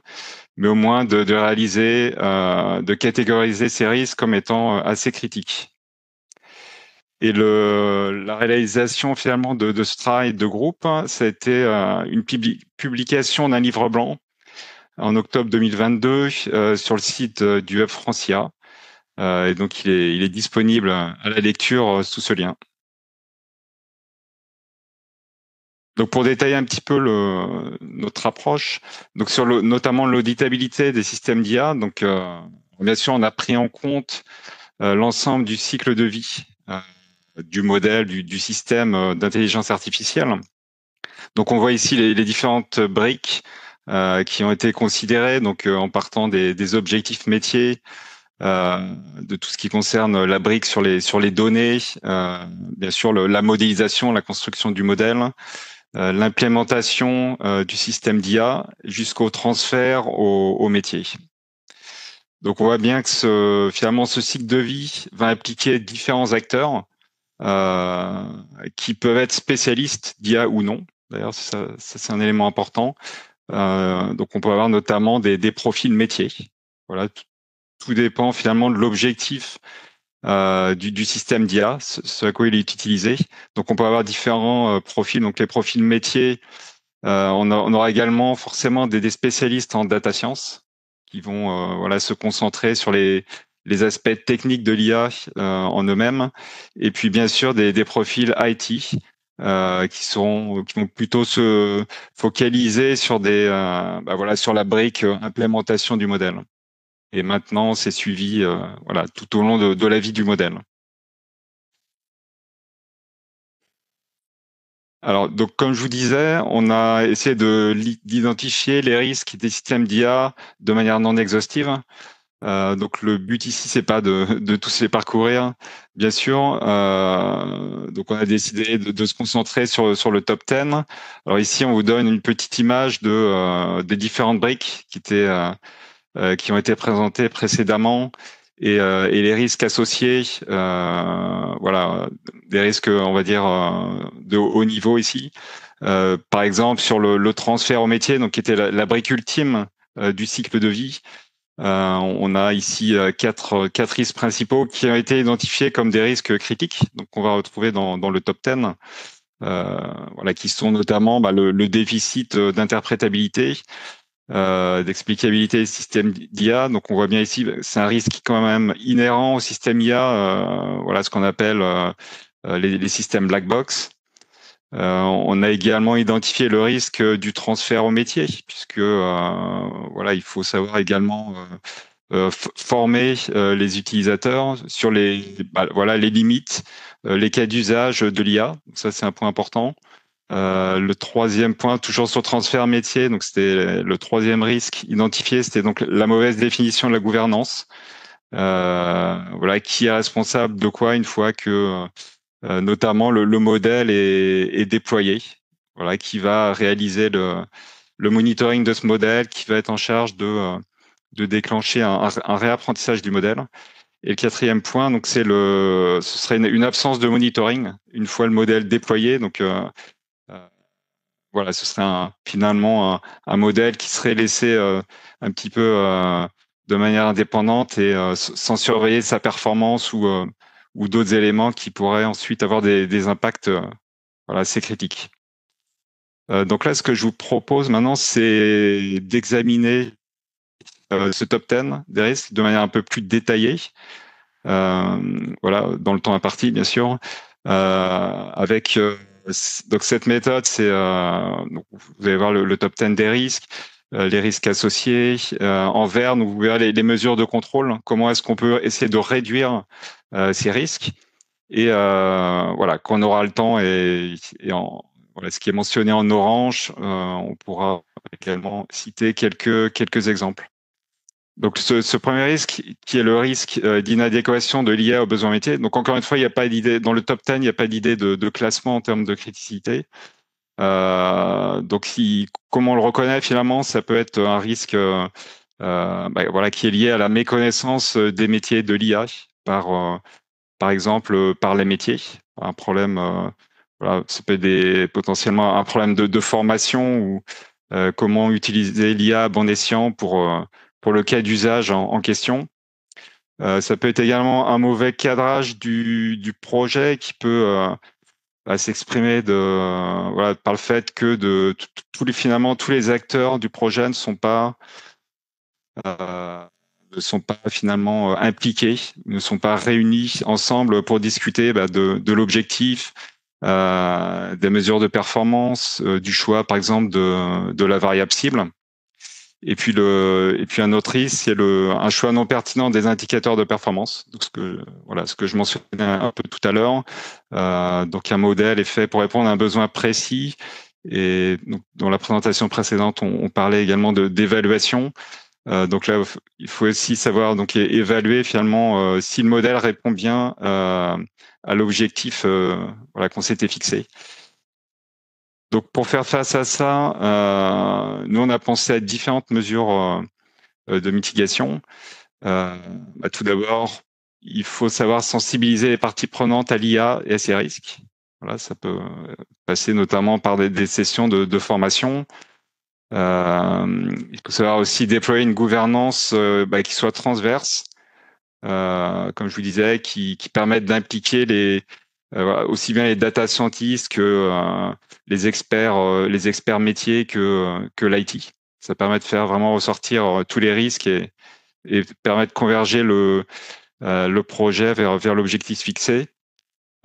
mais au moins de réaliser, de catégoriser ces risques comme étant assez critiques. Et la réalisation finalement de ce travail de groupe, ça a été une publication d'un livre blanc en octobre 2022 sur le site du Hub Francia. Et donc il est disponible à la lecture sous ce lien. Donc pour détailler un petit peu notre approche, donc sur notamment l'auditabilité des systèmes d'IA, donc bien sûr on a pris en compte l'ensemble du cycle de vie du modèle, du système d'intelligence artificielle. Donc on voit ici les différentes briques qui ont été considérées, donc en partant des objectifs métiers, de tout ce qui concerne la brique sur les données, bien sûr la modélisation, la construction du modèle, l'implémentation du système d'IA jusqu'au transfert au métier. Donc on voit bien que finalement ce cycle de vie va impliquer différents acteurs qui peuvent être spécialistes d'IA ou non. D'ailleurs, ça c'est un élément important. Donc on peut avoir notamment des profils métiers. Voilà, tout dépend finalement de l'objectif du système d'IA, ce à quoi il est utilisé. Donc on peut avoir différents profils. Donc les profils métiers, on aura également forcément des spécialistes en data science qui vont se concentrer sur les aspects techniques de l'IA en eux-mêmes, et puis bien sûr des profils IT qui vont plutôt se focaliser sur sur la brique implémentation du modèle. Et maintenant, c'est suivi tout au long de la vie du modèle. Alors, donc, comme je vous disais, on a essayé d'identifier les risques des systèmes d'IA de manière non exhaustive. Donc, le but ici, c'est pas de tous les parcourir, bien sûr. Donc, on a décidé de se concentrer sur le top 10. Alors ici, on vous donne une petite image des différentes briques qui ont été présentés précédemment et les risques associés, des risques, on va dire, de haut niveau ici. Par exemple, sur le transfert au métier, donc qui était la brique ultime du cycle de vie. On a ici quatre risques principaux qui ont été identifiés comme des risques critiques, donc on va retrouver dans le top 10. Qui sont notamment le déficit d'interprétabilité, d'explicabilité des systèmes d'IA. Donc on voit bien ici, c'est un risque quand même inhérent au système IA, ce qu'on appelle les systèmes black box. On a également identifié le risque du transfert au métier, puisque il faut savoir également former les utilisateurs sur les limites, les cas d'usage de l'IA. Ça c'est un point important. Le troisième point, toujours sur transfert métier, donc c'était le troisième risque identifié, c'était donc la mauvaise définition de la gouvernance. Qui est responsable de quoi une fois que notamment le modèle est déployé. Qui va réaliser le monitoring de ce modèle, qui va être en charge de déclencher un réapprentissage du modèle. Et le quatrième point, donc ce serait une absence de monitoring une fois le modèle déployé. Donc ce serait finalement un modèle qui serait laissé un petit peu de manière indépendante et sans surveiller sa performance ou d'autres éléments qui pourraient ensuite avoir des impacts assez critiques. Donc là, ce que je vous propose maintenant, c'est d'examiner ce top 10 des risques de manière un peu plus détaillée, dans le temps imparti, bien sûr, avec donc cette méthode, c'est vous allez voir le top 10 des risques, les risques associés. En vert, vous verrez les mesures de contrôle. Comment est-ce qu'on peut essayer de réduire ces risques? Et quand on aura le temps et voilà, ce qui est mentionné en orange, on pourra également citer quelques exemples. Donc, ce premier risque, qui est le risque d'inadéquation de l'IA aux besoins métiers. Donc, encore une fois, il n'y a pas d'idée, dans le top 10, il n'y a pas d'idée de classement en termes de criticité. Donc, comment on le reconnaît finalement, ça peut être un risque voilà, qui est lié à la méconnaissance des métiers de l'IA par exemple, par les métiers. Un problème, voilà, ça peut être potentiellement un problème de formation ou comment utiliser l'IA à bon escient pour le cas d'usage en question. Ça peut être également un mauvais cadrage du projet qui peut s'exprimer voilà, par le fait que finalement tous les acteurs du projet ne sont pas finalement impliqués, ne sont pas réunis ensemble pour discuter de l'objectif, des mesures de performance, du choix par exemple de la variable cible. Et puis un autre risque, c'est un choix non pertinent des indicateurs de performance. Donc ce que je mentionnais un peu tout à l'heure. Donc un modèle est fait pour répondre à un besoin précis. Et donc, dans la présentation précédente, on parlait également d'évaluation. Donc là, il faut aussi savoir donc évaluer finalement si le modèle répond bien à l'objectif voilà, qu'on s'était fixé. Donc pour faire face à ça, nous on a pensé à différentes mesures de mitigation. Tout d'abord, il faut savoir sensibiliser les parties prenantes à l'IA et à ses risques. Voilà, ça peut passer notamment par des sessions de formation. Il faut savoir aussi déployer une gouvernance qui soit transverse, comme je vous disais, qui permette d'impliquer aussi bien les data scientists que les experts métiers que l'IT. Ça permet de faire vraiment ressortir tous les risques et permet de converger le projet vers l'objectif fixé.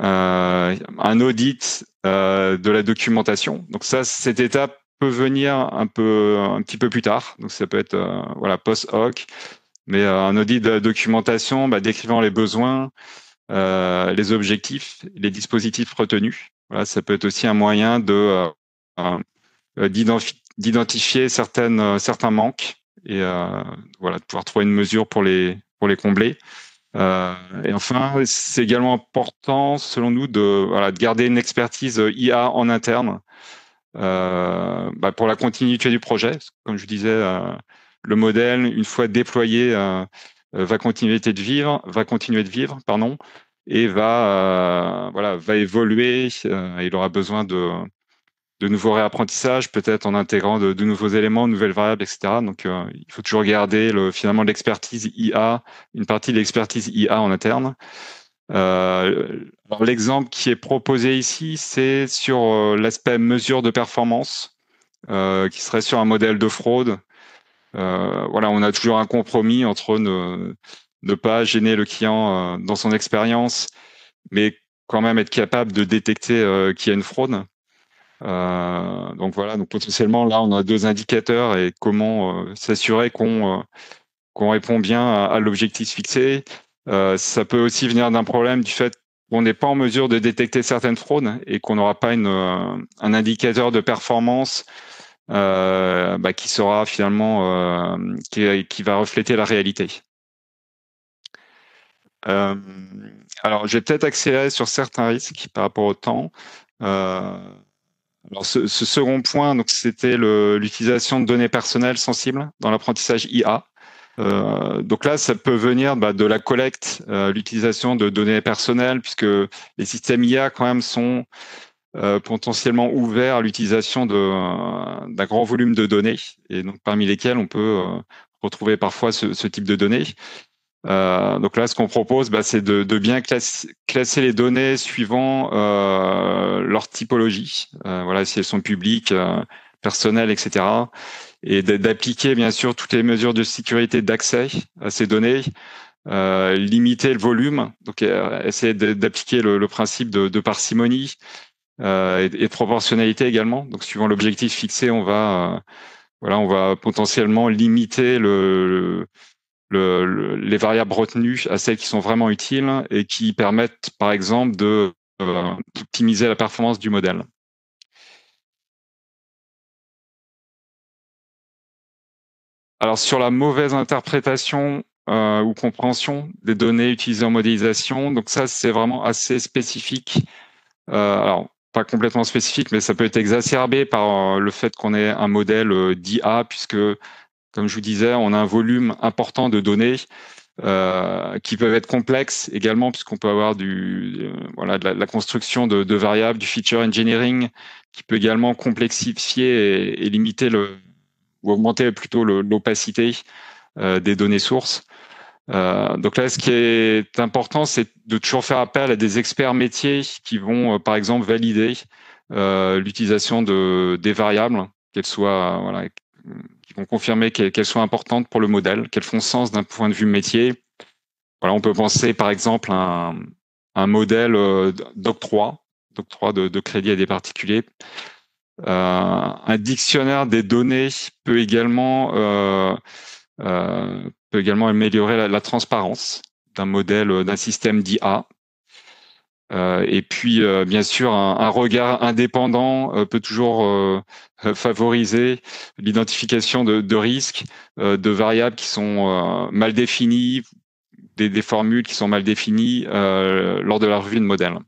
Un audit de la documentation. Donc ça, cette étape peut venir un petit peu plus tard. Donc ça peut être voilà, post-hoc, mais un audit de la documentation décrivant les besoins, les objectifs, les dispositifs retenus. Voilà, ça peut être aussi un moyen d'identifier certains manques et voilà, de pouvoir trouver une mesure pour les combler. Et enfin, c'est également important, selon nous, de garder une expertise IA en interne pour la continuité du projet. Comme je disais, le modèle, une fois déployé, va continuer de vivre, et va évoluer. Il aura besoin de nouveaux réapprentissages, peut-être en intégrant de nouveaux éléments, de nouvelles variables, etc. Donc, il faut toujours garder finalement l'expertise IA, une partie de l'expertise IA en interne. Alors, l'exemple qui est proposé ici, c'est sur l'aspect mesure de performance, qui serait sur un modèle de fraude. Voilà, on a toujours un compromis entre ne pas gêner le client dans son expérience, mais quand même être capable de détecter qu'il y a une fraude. Donc voilà, donc potentiellement là on a deux indicateurs et comment s'assurer qu'on répond bien à l'objectif fixé. Ça peut aussi venir d'un problème du fait qu'on n'est pas en mesure de détecter certaines fraudes et qu'on n'aura pas un indicateur de performance qui sera finalement qui va refléter la réalité. Alors je vais peut-être accélérer sur certains risques par rapport au temps. Alors ce second point, donc c'était l'utilisation de données personnelles sensibles dans l'apprentissage IA. Donc là, ça peut venir de la collecte, l'utilisation de données personnelles, puisque les systèmes IA quand même sont potentiellement ouverts à l'utilisation d'un grand volume de données, et donc parmi lesquelles on peut retrouver parfois ce type de données. Donc là, ce qu'on propose, c'est de bien classer les données suivant leur typologie. Voilà, si elles sont publiques, personnelles, etc. Et d'appliquer bien sûr toutes les mesures de sécurité d'accès à ces données, limiter le volume, donc essayer d'appliquer le principe de parcimonie et de proportionnalité également. Donc suivant l'objectif fixé, on va potentiellement limiter les variables retenues à celles qui sont vraiment utiles et qui permettent, par exemple, d'optimiser la performance du modèle. Alors sur la mauvaise interprétation ou compréhension des données utilisées en modélisation, donc ça c'est vraiment assez spécifique. Alors pas complètement spécifique, mais ça peut être exacerbé par le fait qu'on ait un modèle d'IA, puisque comme je vous disais, on a un volume important de données qui peuvent être complexes également, puisqu'on peut avoir de la construction de variables, du feature engineering, qui peut également complexifier et limiter ou augmenter plutôt l'opacité des données sources. Donc là, ce qui est important, c'est de toujours faire appel à des experts métiers qui vont, par exemple, valider l'utilisation des variables, qu'elles soient, qui vont confirmer qu'elles soient importantes pour le modèle, qu'elles font sens d'un point de vue métier. Voilà, on peut penser, par exemple, à un modèle d'octroi de crédit à des particuliers. Un dictionnaire des données peut également améliorer la transparence d'un modèle, d'un système d'IA. Et puis, bien sûr, un regard indépendant peut toujours favoriser l'identification de risques, de variables qui sont mal définies, des formules qui sont mal définies lors de la revue de modèle.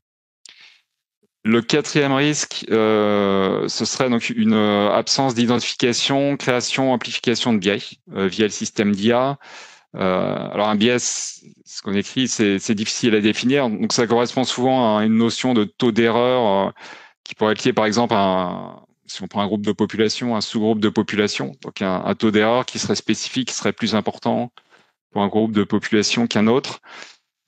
Le quatrième risque, ce serait donc une absence d'identification, création, amplification de biais via le système d'IA. Alors un biais, ce qu'on écrit, c'est difficile à définir. Donc ça correspond souvent à une notion de taux d'erreur qui pourrait être lié par exemple si on prend un groupe de population, un sous-groupe de population, donc un taux d'erreur qui serait spécifique, qui serait plus important pour un groupe de population qu'un autre.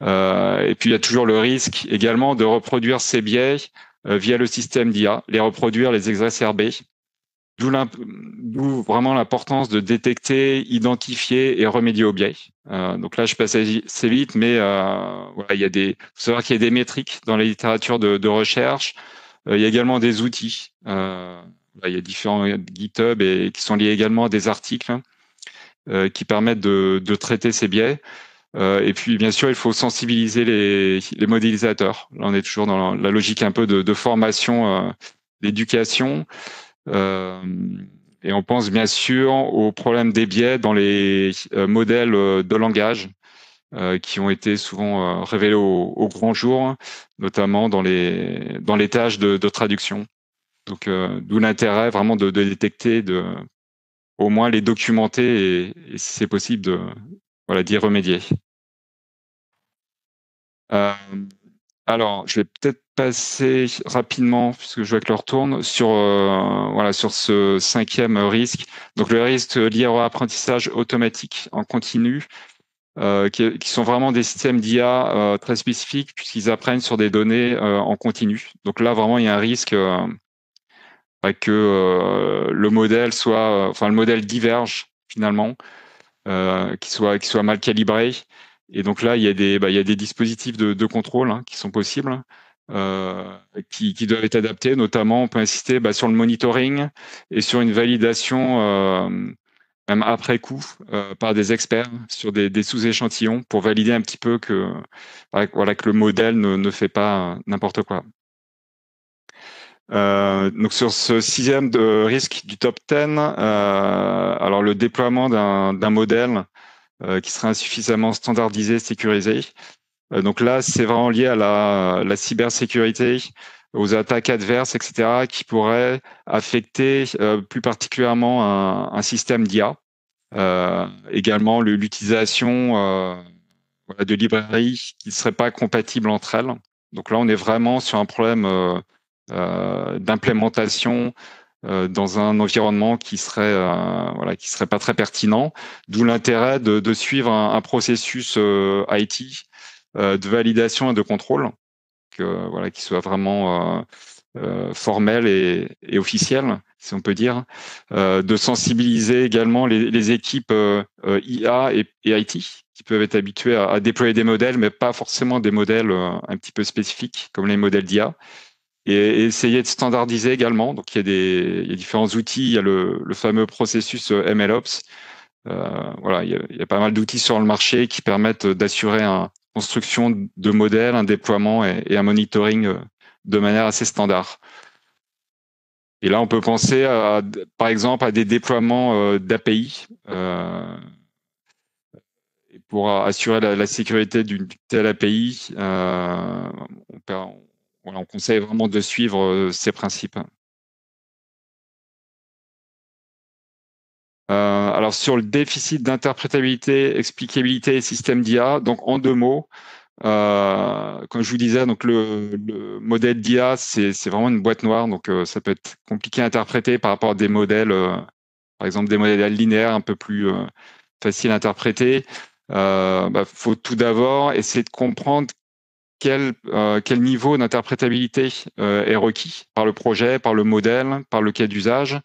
Et puis il y a toujours le risque également de reproduire ces biais via le système d'IA, les reproduire, les exacerber. D'où vraiment l'importance de détecter, identifier et remédier aux biais. Donc là, je passe assez vite, mais voilà, faut savoir qu'il y a des métriques dans la littérature de recherche. Il y a également des outils. Il y a différents GitHub qui sont liés également à des articles qui permettent de traiter ces biais. Et puis, bien sûr, il faut sensibiliser les modélisateurs. Là, on est toujours dans la logique un peu de formation, d'éducation. Et on pense bien sûr au problème des biais dans les modèles de langage qui ont été souvent révélés au grand jour, notamment dans les tâches de traduction. Donc, d'où l'intérêt vraiment de détecter, au moins les documenter et si c'est possible, d'y remédier. Alors, je vais peut-être passer rapidement, puisque je vois que l'heure tourne, sur ce cinquième risque. Donc, le risque lié au apprentissage automatique en continu, qui sont vraiment des systèmes d'IA très spécifiques, puisqu'ils apprennent sur des données en continu. Donc là, vraiment, il y a un risque que le modèle diverge finalement, qu'il soit mal calibré. Et donc là, il y a des dispositifs de contrôle qui sont possibles, qui doivent être adaptés. Notamment, on peut insister sur le monitoring et sur une validation, même après coup, par des experts sur des sous-échantillons pour valider un petit peu que le modèle ne fait pas n'importe quoi. Donc sur ce sixième de risque du top 10, alors le déploiement d'un modèle qui serait insuffisamment standardisé, sécurisé. Donc là, c'est vraiment lié à la cybersécurité, aux attaques adverses, etc., qui pourraient affecter plus particulièrement un système d'IA. Également, l'utilisation de librairies qui ne seraient pas compatibles entre elles. Donc là, on est vraiment sur un problème d'implémentation dans un environnement qui serait pas très pertinent, d'où l'intérêt de suivre un processus IT de validation et de contrôle qui soit vraiment formel et officiel, si on peut dire, de sensibiliser également les équipes IA et IT qui peuvent être habituées à déployer des modèles, mais pas forcément des modèles un petit peu spécifiques comme les modèles d'IA. Et essayer de standardiser également. Donc, il y a différents outils. Il y a le fameux processus MLOps. Il y a pas mal d'outils sur le marché qui permettent d'assurer une construction de modèles, un déploiement et un monitoring de manière assez standard. Et là, on peut penser, par exemple, à des déploiements d'API pour assurer la sécurité d'une telle API. On conseille vraiment de suivre ces principes. Alors, sur le déficit d'interprétabilité, explicabilité et système d'IA, donc en 2 mots, comme je vous disais, donc le modèle d'IA, c'est vraiment une boîte noire, donc ça peut être compliqué à interpréter par rapport à des modèles, par exemple des modèles linéaires un peu plus faciles à interpréter. Faut tout d'abord essayer de comprendre quel niveau d'interprétabilité est requis par le projet, par le modèle, par le cas d'usage.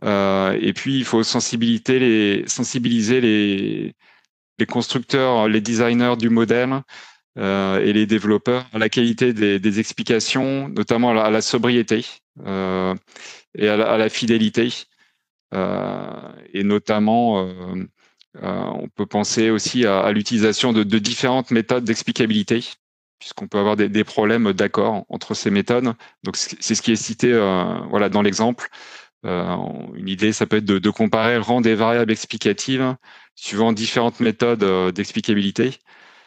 Et puis, il faut sensibiliser les constructeurs, les designers du modèle et les développeurs à la qualité des explications, notamment à la sobriété et à la fidélité. Et notamment, on peut penser aussi à l'utilisation de différentes méthodes d'explicabilité, puisqu'on peut avoir des problèmes d'accord entre ces méthodes. Donc, c'est ce qui est cité voilà, dans l'exemple. Une idée, ça peut être de comparer le rang des variables explicatives suivant différentes méthodes d'explicabilité.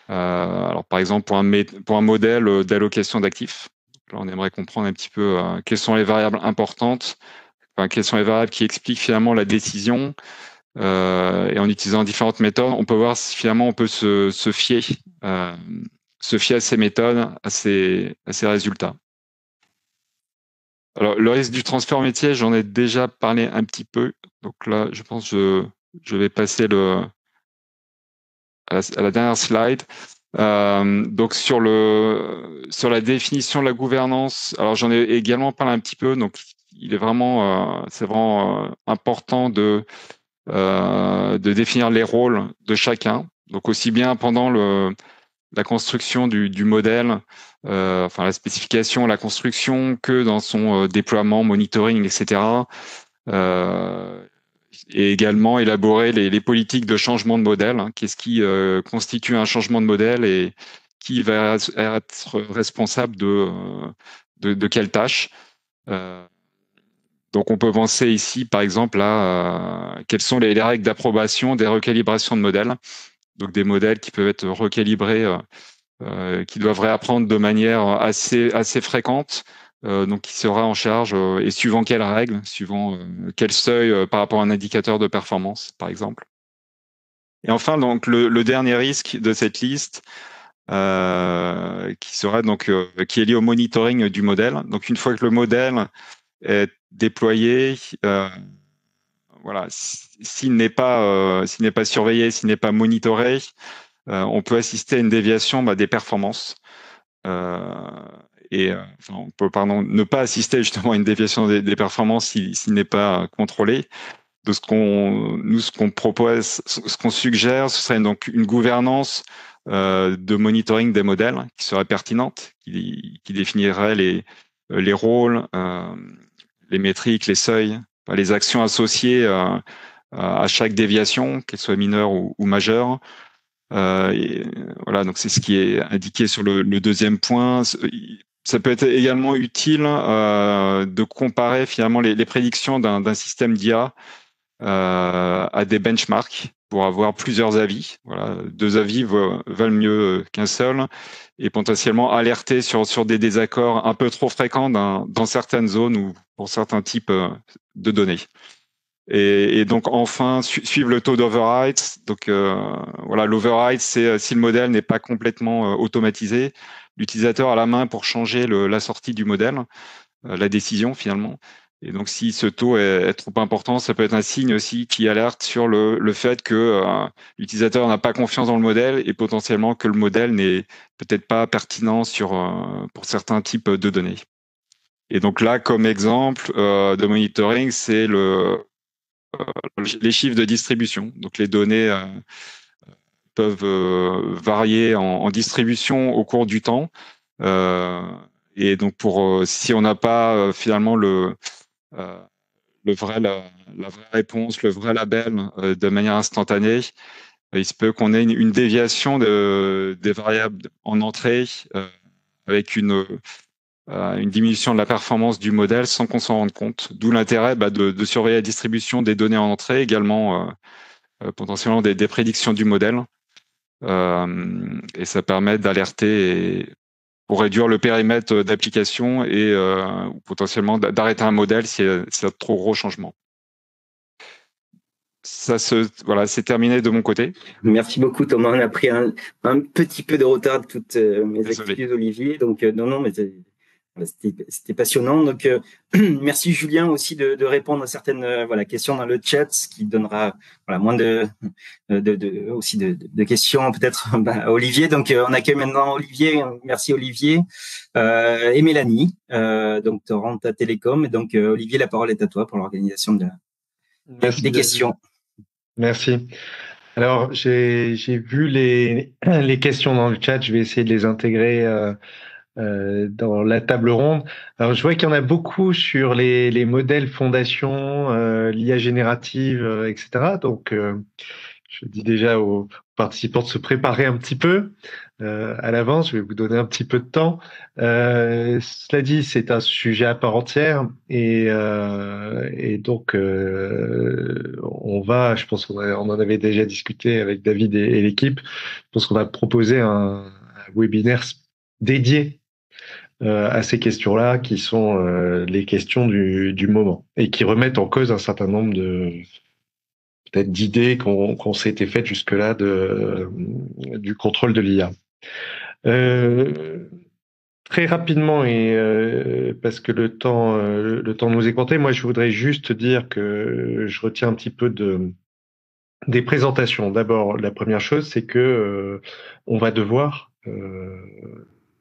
Alors, par exemple, pour un modèle d'allocation d'actifs, là, on aimerait comprendre un petit peu quelles sont les variables importantes, quelles sont les variables qui expliquent finalement la décision. Et en utilisant différentes méthodes, on peut voir si finalement on peut se fier à ces méthodes, à ces résultats. Alors, le risque du transfert métier, j'en ai déjà parlé un petit peu. Donc là, je pense que je vais passer à la dernière slide. Donc sur la définition de la gouvernance, alors j'en ai également parlé un petit peu. Donc c'est vraiment important de définir les rôles de chacun. Donc aussi bien pendant la construction du modèle, enfin la spécification, la construction, que dans son déploiement, monitoring, etc. Et également élaborer les politiques de changement de modèle. Qu'est-ce qui constitue un changement de modèle et qui va être responsable de quelle tâche. Donc on peut penser ici, par exemple, à quelles sont les règles d'approbation des recalibrations de modèles. Donc des modèles qui peuvent être recalibrés, qui doivent réapprendre de manière assez fréquente. Donc qui sera en charge et suivant quelles règles, suivant quel seuil par rapport à un indicateur de performance, par exemple. Et enfin, donc le dernier risque de cette liste, qui serait donc qui est lié au monitoring du modèle. Donc une fois que le modèle est déployé, voilà, s'il n'est pas surveillé, s'il n'est pas monitoré, on peut assister à une déviation des performances. On peut ne pas assister justement à une déviation des performances s'il n'est pas contrôlé. De ce qu'on propose, ce qu'on suggère, ce serait donc une gouvernance de monitoring des modèles qui serait pertinente, qui définirait les rôles, les métriques, les seuils, les actions associées à chaque déviation, qu'elle soit mineure ou majeure. Voilà, donc c'est ce qui est indiqué sur le deuxième point. Ça peut être également utile de comparer finalement les prédictions d'un système d'IA à des benchmarks pour avoir plusieurs avis. Voilà, 2 avis valent mieux qu'un seul, et potentiellement alerter sur des désaccords un peu trop fréquents dans certaines zones ou pour certains types de données. Et donc enfin suivre le taux d'override. Donc voilà, l'override, c'est si le modèle n'est pas complètement automatisé, l'utilisateur a la main pour changer la sortie du modèle, la décision finalement. Et donc si ce taux est trop important, ça peut être un signe aussi qui alerte sur le fait que l'utilisateur n'a pas confiance dans le modèle et potentiellement que le modèle n'est peut-être pas pertinent pour certains types de données. Et donc là, comme exemple de monitoring, c'est les chiffres de distribution. Donc les données peuvent varier en distribution au cours du temps. Et donc si on n'a pas finalement la vraie réponse, le vrai label de manière instantanée, il se peut qu'on ait une déviation des variables en entrée avec une une diminution de la performance du modèle sans qu'on s'en rende compte. D'où l'intérêt de surveiller la distribution des données en entrée, également potentiellement des prédictions du modèle. Et ça permet d'alerter pour réduire le périmètre d'application et potentiellement d'arrêter un modèle s'il y a de trop gros changements. Voilà, c'est terminé de mon côté. Merci beaucoup, Thomas. On a pris un petit peu de retard de toutes mes excuses, Olivier. Donc, non, mais c'était passionnant. Donc, merci, Julien, aussi de répondre à certaines questions dans le chat, ce qui donnera moins aussi de questions peut-être à Olivier. Donc, on accueille maintenant Olivier. Merci, Olivier. Et Mélanie, donc Torrenta Télécom. Et donc, Olivier, la parole est à toi pour l'organisation des questions. Merci. Alors, j'ai vu les questions dans le chat. Je vais essayer de les intégrer dans la table ronde. Alors, je vois qu'il y en a beaucoup sur les modèles fondation, l'IA générative, etc. Donc, je dis déjà aux participants de se préparer un petit peu à l'avance. Je vais vous donner un petit peu de temps. Cela dit, c'est un sujet à part entière et donc je pense qu'on en avait déjà discuté avec David et l'équipe. Je pense qu'on va proposer un webinaire dédié à ces questions-là, qui sont les questions du moment et qui remettent en cause un certain nombre peut-être d'idées qu'on s'était faites jusque-là du contrôle de l'IA. Très rapidement, et parce que le temps nous est compté, moi je voudrais juste dire que je retiens un petit peu des présentations. D'abord, la première chose, c'est que on va devoir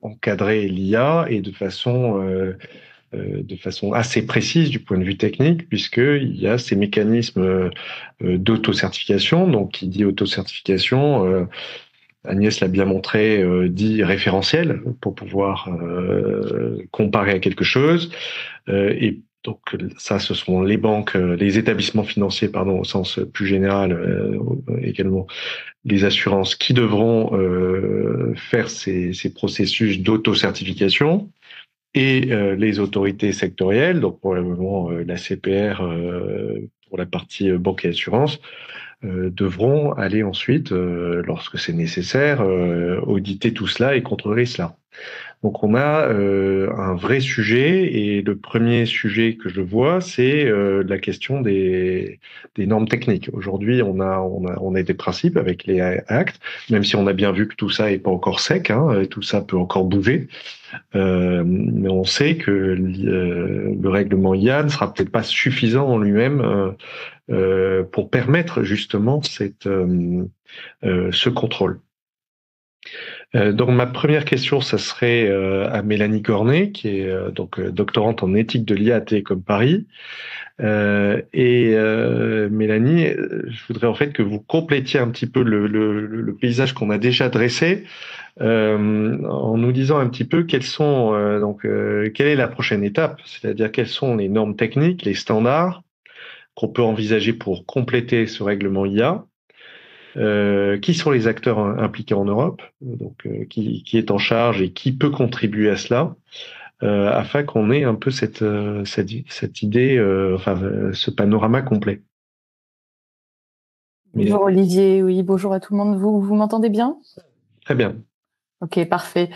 encadrer l'IA et de façon assez précise du point de vue technique, puisqu'il y a ces mécanismes d'auto-certification. Donc, qui dit auto-certification, Agnès l'a bien montré, dit référentiel, pour pouvoir comparer à quelque chose. Et donc, ça, ce sont les banques, les établissements financiers, au sens plus général, également les assurances qui devront faire ces processus d'auto-certification. Et les autorités sectorielles, donc probablement la CPR pour la partie banque et assurance, devront aller ensuite, lorsque c'est nécessaire, auditer tout cela et contrôler cela. Donc on a un vrai sujet, et le premier sujet que je vois, c'est la question des normes techniques. Aujourd'hui, on a des principes avec les actes, même si on a bien vu que tout ça n'est pas encore sec, tout ça peut encore bouger. Mais on sait que le règlement IA ne sera peut-être pas suffisant en lui-même pour permettre justement ce contrôle. Donc ma première question, ça serait à Mélanie Cornet, qui est doctorante en éthique de l'IA à Télécom Paris. Mélanie, je voudrais en fait que vous complétiez un petit peu le paysage qu'on a déjà dressé, en nous disant un petit peu quelle est la prochaine étape, c'est-à-dire quelles sont les normes techniques, les standards qu'on peut envisager pour compléter ce règlement IA. Qui sont les acteurs impliqués en Europe, donc qui est en charge et qui peut contribuer à cela, afin qu'on ait un peu cette idée, ce panorama complet. Bonjour Olivier, oui, bonjour à tout le monde. Vous m'entendez bien? Très bien. Ok, parfait.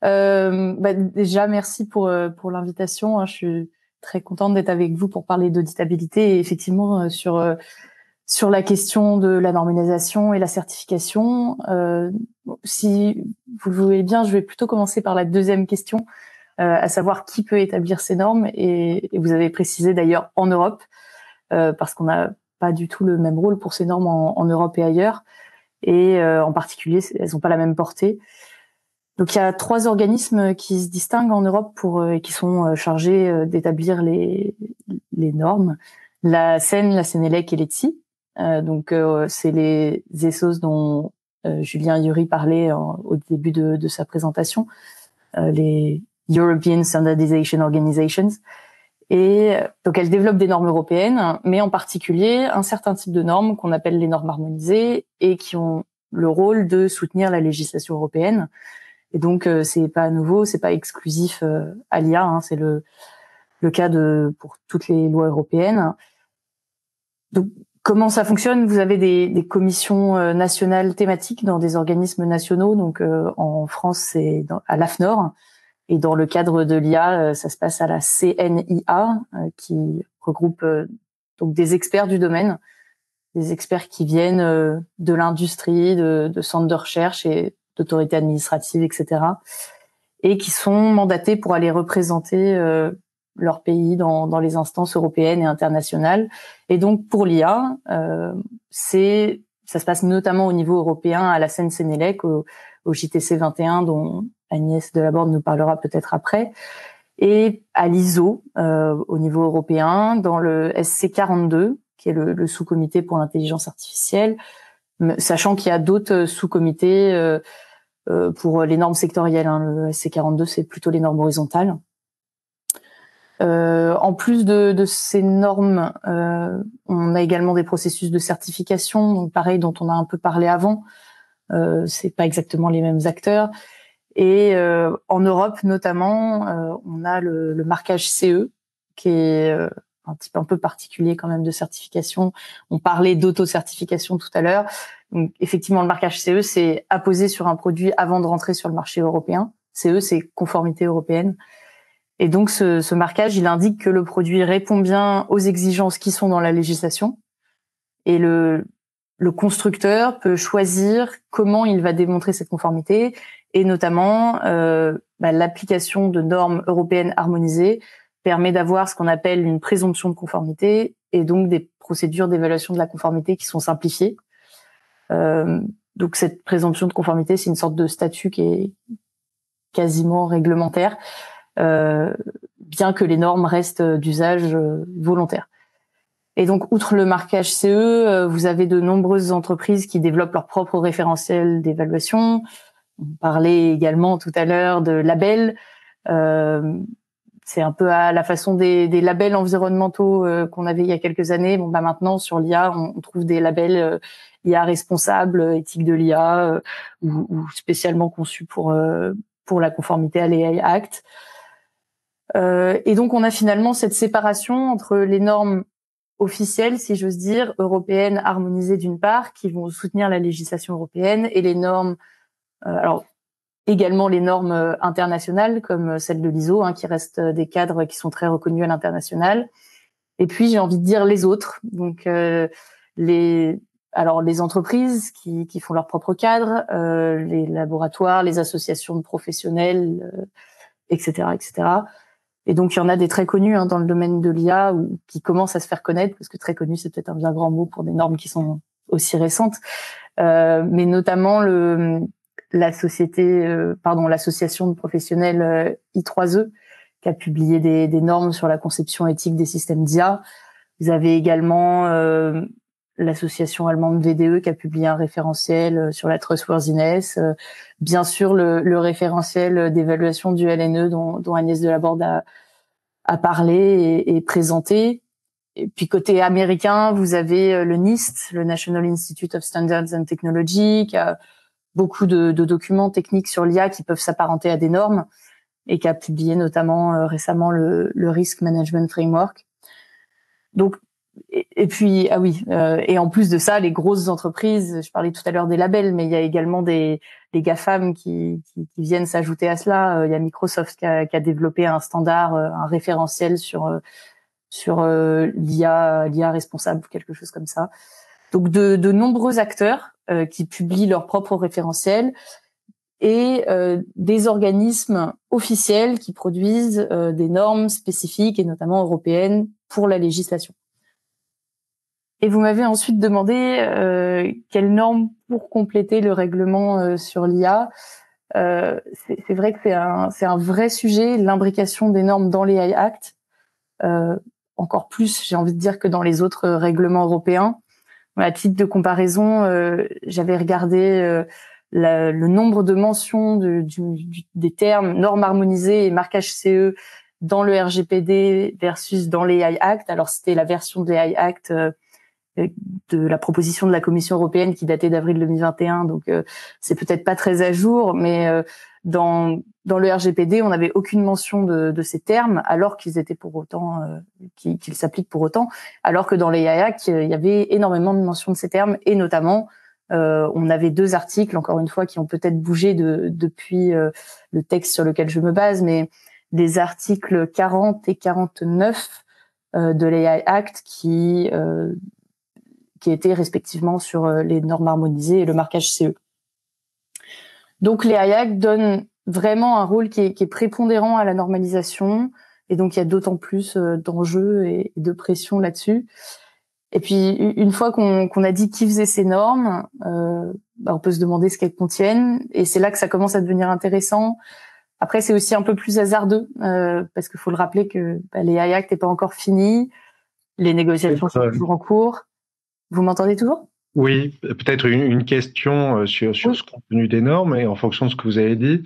Déjà, merci pour l'invitation. Je suis très contente d'être avec vous pour parler d'auditabilité et effectivement sur la question de la normalisation et la certification. Si vous le voulez bien, je vais plutôt commencer par la deuxième question, à savoir qui peut établir ces normes. Et vous avez précisé d'ailleurs en Europe, parce qu'on n'a pas du tout le même rôle pour ces normes en Europe et ailleurs. Et en particulier, elles n'ont pas la même portée. Donc il y a 3 organismes qui se distinguent en Europe et qui sont chargés d'établir les normes: la CEN, la CNELEC et l'ETSI. C'est les ESOS dont Julien Yuri parlait au début de sa présentation, les European Standardization Organizations. Et donc elles développent des normes européennes, mais en particulier un certain type de normes qu'on appelle les normes harmonisées et qui ont le rôle de soutenir la législation européenne. Et donc c'est pas nouveau, c'est pas exclusif à l'IA, hein, c'est le cas pour toutes les lois européennes. Donc comment ça fonctionne? Vous avez des commissions nationales thématiques dans des organismes nationaux. Donc en France c'est à l'AFNOR, et dans le cadre de l'IA ça se passe à la CNIA qui regroupe donc des experts du domaine, des experts qui viennent de l'industrie, de centres de recherche et d'autorités administratives, etc. et qui sont mandatés pour aller représenter leur pays dans les instances européennes et internationales. Et donc pour l'IA, ça se passe notamment au niveau européen à la CNCNELEC, au JTC 21 dont Agnès Delaborde nous parlera peut-être après, et à l'ISO au niveau européen dans le SC42 qui est le sous-comité pour l'intelligence artificielle, sachant qu'il y a d'autres sous-comités pour les normes sectorielles. Hein. Le SC42 c'est plutôt les normes horizontales. En plus de ces normes, on a également des processus de certification, donc pareil, dont on a un peu parlé avant. C'est pas exactement les mêmes acteurs. Et en Europe notamment, on a le marquage CE, qui est un type un peu particulier quand même de certification. On parlait d'auto-certification tout à l'heure. Donc effectivement, le marquage CE, c'est apposé sur un produit avant de rentrer sur le marché européen. CE, c'est conformité européenne. Et donc, ce marquage, il indique que le produit répond bien aux exigences qui sont dans la législation. Et le constructeur peut choisir comment il va démontrer cette conformité, et notamment l'application de normes européennes harmonisées permet d'avoir ce qu'on appelle une présomption de conformité et donc des procédures d'évaluation de la conformité qui sont simplifiées. Donc cette présomption de conformité, c'est une sorte de statut qui est quasiment réglementaire, bien que les normes restent d'usage volontaire. Et donc, outre le marquage CE, vous avez de nombreuses entreprises qui développent leur propre référentiel d'évaluation. On parlait également tout à l'heure de labels. C'est un peu à la façon des labels environnementaux qu'on avait il y a quelques années. Bon, bah maintenant sur l'IA, on trouve des labels IA responsable, éthique de l'IA, ou spécialement conçus pour la conformité à l'AI Act. Et donc, on a finalement cette séparation entre les normes officielles, si j'ose dire, européennes harmonisées d'une part, qui vont soutenir la législation européenne, et les normes, alors également les normes internationales comme celle de l'ISO, hein, qui restent des cadres qui sont très reconnus à l'international. Et puis j'ai envie de dire les autres, donc les entreprises qui font leur propre cadre, les laboratoires, les associations de professionnels, etc., etc. Et donc, il y en a des très connus dans le domaine de l'IA qui commencent à se faire connaître, parce que très connu, c'est peut-être un bien grand mot pour des normes qui sont aussi récentes. Mais notamment l'association de professionnels I3E, qui a publié des normes sur la conception éthique des systèmes d'IA. Vous avez également l'association allemande VDE qui a publié un référentiel sur la trustworthiness. Bien sûr, le référentiel d'évaluation du LNE dont Agnès Delaborde a parlé et présenté. Et puis côté américain, vous avez le NIST, le National Institute of Standards and Technology, qui a beaucoup de documents techniques sur l'IA qui peuvent s'apparenter à des normes et qui a publié notamment récemment le Risk Management Framework. Donc, et puis, et en plus de ça, les grosses entreprises, je parlais tout à l'heure des labels, mais il y a également des GAFAM qui viennent s'ajouter à cela. Il y a Microsoft qui a développé un standard, un référentiel sur l'IA responsable, quelque chose comme ça. Donc, de nombreux acteurs qui publient leurs propres référentiels et des organismes officiels qui produisent des normes spécifiques et notamment européennes pour la législation. Et vous m'avez ensuite demandé quelles normes pour compléter le règlement sur l'IA. C'est vrai que c'est un vrai sujet, l'imbrication des normes dans l'AI Act. Encore plus, j'ai envie de dire, que dans les autres règlements européens. À titre de comparaison, j'avais regardé le nombre de mentions des termes normes harmonisées et marquage CE dans le RGPD versus dans l'AI Act. Alors, c'était la version de l'AI Act de la proposition de la Commission européenne qui datait d'avril 2021, donc c'est peut-être pas très à jour, mais dans le RGPD, on n'avait aucune mention de ces termes, alors qu'ils étaient pour autant, qu'ils s'appliquent pour autant, alors que dans les AI Act, il y avait énormément de mentions de ces termes, et notamment, on avait 2 articles, encore une fois, qui ont peut-être bougé depuis le texte sur lequel je me base, mais des articles 40 et 49 de l'AI Act qui étaient respectivement sur les normes harmonisées et le marquage CE. Donc l'AI Act donne vraiment un rôle qui est prépondérant à la normalisation, et donc il y a d'autant plus d'enjeux et de pression là-dessus. Et puis une fois qu'on a dit qui faisait ces normes, on peut se demander ce qu'elles contiennent, et c'est là que ça commence à devenir intéressant. Après, c'est aussi un peu plus hasardeux, parce qu'il faut le rappeler que l'AI Act n'est pas encore fini, les négociations sont toujours en cours. Vous m'entendez toujours ? Oui, peut-être une question sur ce contenu des normes, et en fonction de ce que vous avez dit,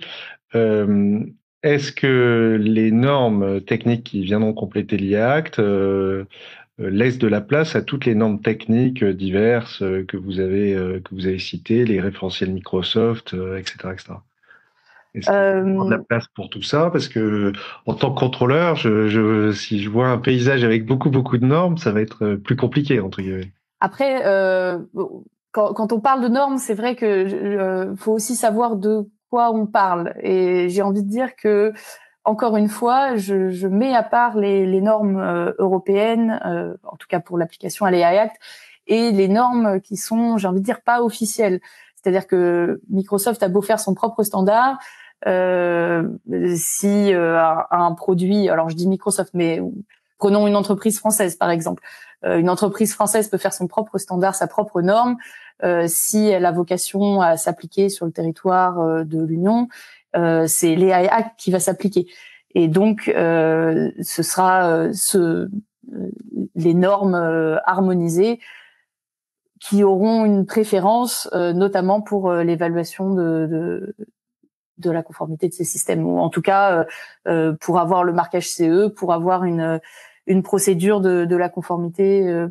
est-ce que les normes techniques qui viendront compléter l'AI Act laissent de la place à toutes les normes techniques diverses que vous avez citées, les référentiels Microsoft, etc., etc. Est-ce qu'il y a de la place pour tout ça? Parce que en tant que contrôleur, si je vois un paysage avec beaucoup de normes, ça va être plus compliqué, entre guillemets. Après, quand on parle de normes, c'est vrai que faut aussi savoir de quoi on parle. Et j'ai envie de dire que, encore une fois, je mets à part les normes européennes, en tout cas pour l'application à l'AI Act, et les normes qui sont, j'ai envie de dire, pas officielles. C'est-à-dire que Microsoft a beau faire son propre standard, si un produit, alors je dis Microsoft, mais prenons une entreprise française par exemple. Une entreprise française peut faire son propre standard, sa propre norme, si elle a vocation à s'appliquer sur le territoire de l'Union, c'est l'AI Act qui va s'appliquer. Et donc, ce sera les normes harmonisées qui auront une préférence, notamment pour l'évaluation de la conformité de ces systèmes, ou en tout cas pour avoir le marquage CE, pour avoir une procédure de la conformité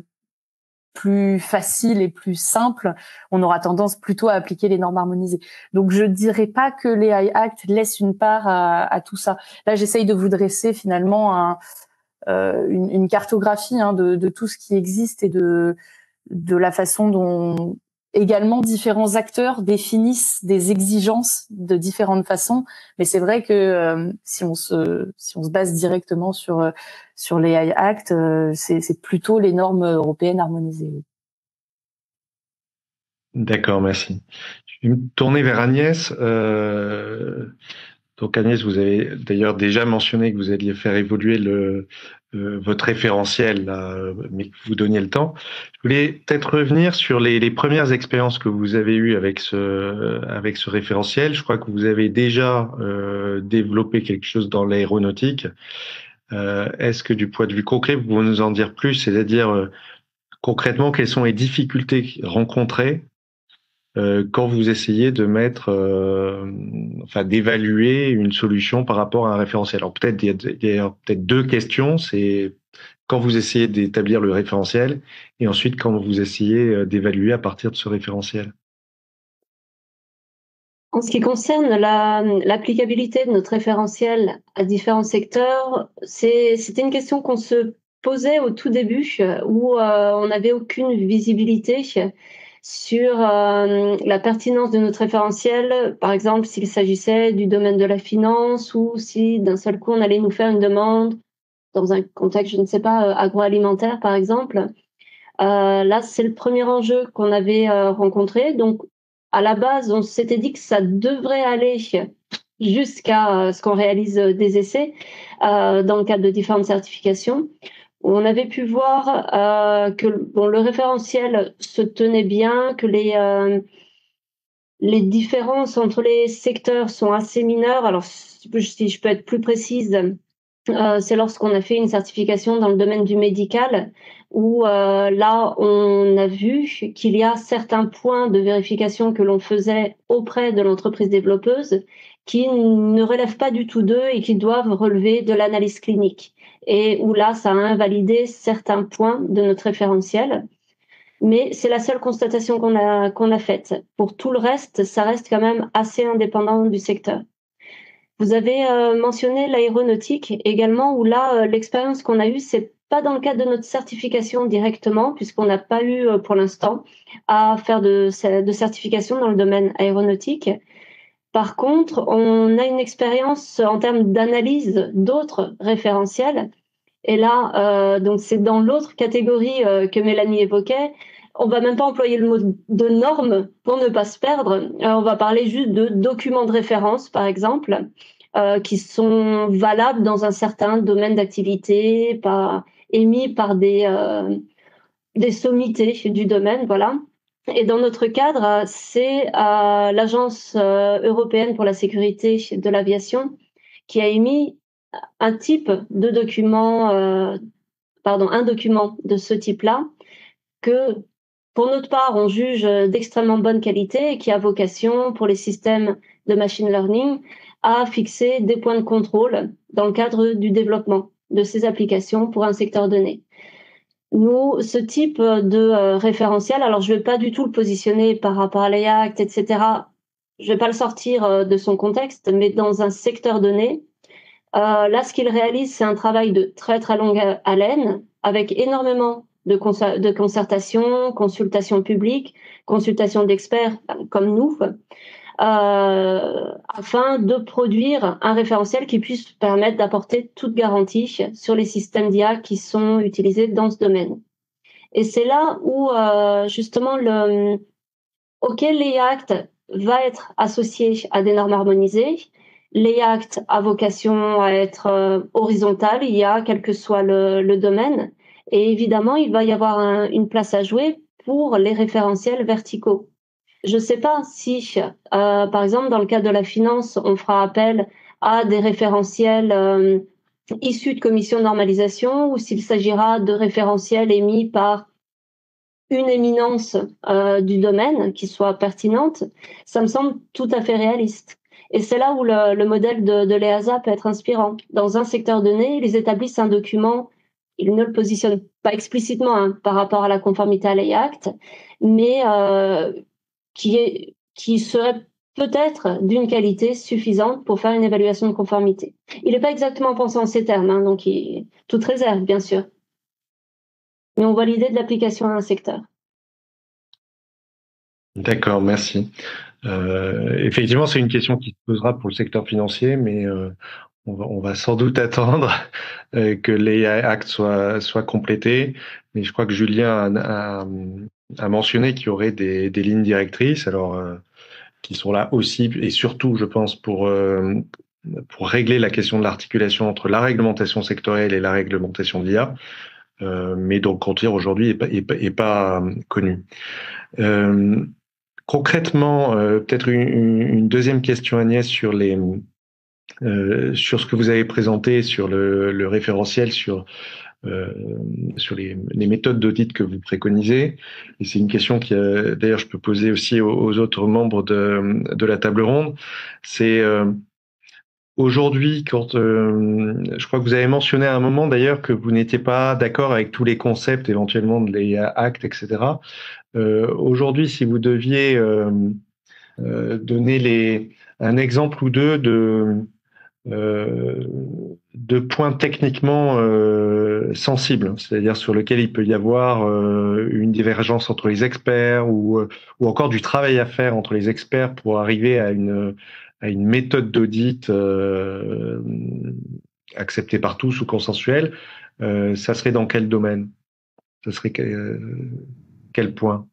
plus facile et plus simple, on aura tendance plutôt à appliquer les normes harmonisées. Donc je dirais pas que l'AI Act laisse une part à tout ça. Là, j'essaye de vous dresser finalement une cartographie de tout ce qui existe et de la façon dont également différents acteurs définissent des exigences de différentes façons. Mais c'est vrai que si on se base directement sur l'AI Act, c'est plutôt les normes européennes harmonisées. D'accord, merci. Je vais me tourner vers Agnès. Donc Agnès, vous avez d'ailleurs déjà mentionné que vous alliez faire évoluer votre référentiel, là, mais que vous donniez le temps. Je voulais peut-être revenir sur les premières expériences que vous avez eues avec ce référentiel. Je crois que vous avez déjà développé quelque chose dans l'aéronautique. Est-ce que du point de vue concret, vous pouvez nous en dire plus, c'est-à-dire concrètement, quelles sont les difficultés rencontrées quand vous essayez de d'évaluer une solution par rapport à un référentiel? Alors peut-être il y a peut-être 2 questions. C'est quand vous essayez d'établir le référentiel, et ensuite quand vous essayez d'évaluer à partir de ce référentiel. En ce qui concerne l'applicabilité de notre référentiel à différents secteurs, c'était une question qu'on se posait au tout début, où on n'avait aucune visibilité sur la pertinence de notre référentiel, par exemple s'il s'agissait du domaine de la finance, ou si d'un seul coup on allait nous faire une demande dans un contexte, je ne sais pas, agroalimentaire par exemple. Là, c'est le premier enjeu qu'on avait rencontré. Donc, à la base, on s'était dit que ça devrait aller jusqu'à ce qu'on réalise des essais dans le cadre de différentes certifications. On avait pu voir que le référentiel se tenait bien, que les différences entre les secteurs sont assez mineures. Alors, si je peux être plus précise, c'est lorsqu'on a fait une certification dans le domaine du médical, où là, on a vu qu'il y a certains points de vérification que l'on faisait auprès de l'entreprise développeuse qui ne relèvent pas du tout d'eux et qui doivent relever de l'analyse clinique. Et où là, ça a invalidé certains points de notre référentiel. mais c'est la seule constatation qu'on a faite. Pour tout le reste, ça reste quand même assez indépendant du secteur. Vous avez mentionné l'aéronautique également, où là, l'expérience qu'on a eue, c'est pas dans le cadre de notre certification directement, puisqu'on n'a pas eu pour l'instant à faire de certification dans le domaine aéronautique. Par contre, on a une expérience en termes d'analyse d'autres référentiels. Et là, donc c'est dans l'autre catégorie que Mélanie évoquait. On va même pas employer le mot de normes pour ne pas se perdre. On va parler juste de documents de référence, par exemple, qui sont valables dans un certain domaine d'activité, émis par des sommités du domaine, voilà. Et dans notre cadre, c'est l'Agence européenne pour la sécurité de l'aviation qui a émis un type de document, un document de ce type-là, que pour notre part, on juge d'extrêmement bonne qualité et qui a vocation, pour les systèmes de machine learning, à fixer des points de contrôle dans le cadre du développement de ces applications pour un secteur donné. Nous, ce type de référentiel, alors je ne vais pas du tout le positionner par rapport à l'AIACT, etc. Je ne vais pas le sortir de son contexte, mais dans un secteur donné, là, ce qu'il réalise, c'est un travail de très très longue haleine, avec énormément de concertation, consultation publique, consultation d'experts comme nous, afin de produire un référentiel qui puisse permettre d'apporter toute garantie sur les systèmes d'IA qui sont utilisés dans ce domaine. Et c'est là où justement l'AIACT va être associé à des normes harmonisées. L'AIACT a vocation à être horizontale, quel que soit le domaine. Et évidemment, il va y avoir une place à jouer pour les référentiels verticaux. Je ne sais pas si, par exemple, dans le cadre de la finance, on fera appel à des référentiels issus de commissions de normalisation ou s'il s'agira de référentiels émis par une éminence du domaine qui soit pertinente. Ça me semble tout à fait réaliste. Et c'est là où le modèle de l'EASA peut être inspirant. Dans un secteur donné, ils établissent un document, ils ne le positionnent pas explicitement par rapport à la conformité à l'AIACT, mais qui serait peut-être d'une qualité suffisante pour faire une évaluation de conformité. Il n'est pas exactement pensé en ces termes, donc toute réserve, bien sûr. Mais on voit l'idée de l'application à un secteur. D'accord, merci. Effectivement, c'est une question qui se posera pour le secteur financier, mais on va sans doute attendre que l'AIACT soit complété. Mais je crois que Julien a mentionné qu'il y aurait des lignes directrices, alors qui sont là aussi et surtout, je pense, pour régler la question de l'articulation entre la réglementation sectorielle et la réglementation de l'IA, mais dont le contour aujourd'hui est pas connu. Concrètement, peut-être une deuxième question, Agnès, sur ce que vous avez présenté sur le référentiel, sur les méthodes d'audit que vous préconisez. Et c'est une question qui, d'ailleurs, je peux poser aussi aux autres membres de la table ronde. C'est aujourd'hui, quand je crois que vous avez mentionné à un moment d'ailleurs que vous n'étiez pas d'accord avec tous les concepts éventuellement de l'AIACT, etc. Aujourd'hui, si vous deviez donner un exemple ou deux de points techniquement sensibles, c'est-à-dire sur lesquels il peut y avoir une divergence entre les experts ou encore du travail à faire entre les experts pour arriver à une méthode d'audit acceptée par tous ou consensuelle, ça serait dans quel domaine? Ça serait quel point?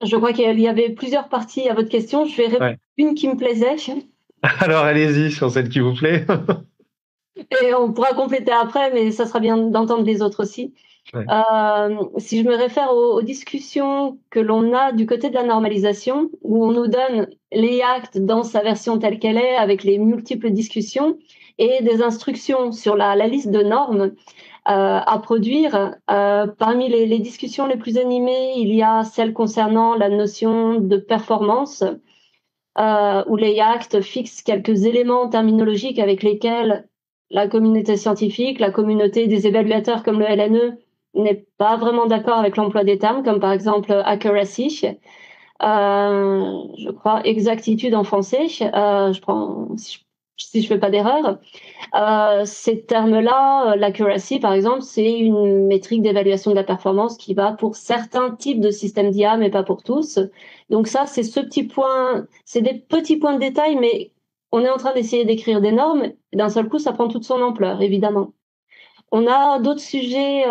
Je crois qu'il y avait plusieurs parties à votre question. Je vais répondre une qui me plaisait. Alors allez-y sur celle qui vous plaît. Et on pourra compléter après, mais ça sera bien d'entendre les autres aussi. Ouais. Si je me réfère aux discussions que l'on a du côté de la normalisation, où on nous donne l'AIACT dans sa version telle qu'elle est, avec les multiples discussions, et des instructions sur la liste de normes à produire. Parmi les discussions les plus animées, il y a celle concernant la notion de performance, où l'AIACT fixe quelques éléments terminologiques avec lesquels la communauté scientifique, la communauté des évaluateurs comme le LNE n'est pas vraiment d'accord avec l'emploi des termes, comme par exemple accuracy, je crois exactitude en français, je prends, si je fais pas d'erreur. Ces termes-là, l'accuracy par exemple, c'est une métrique d'évaluation de la performance qui va pour certains types de systèmes d'IA, mais pas pour tous. Donc ça, c'est ce petit point, c'est des petits points de détail, mais on est en train d'essayer d'écrire des normes, et d'un seul coup, ça prend toute son ampleur, évidemment. On a d'autres sujets,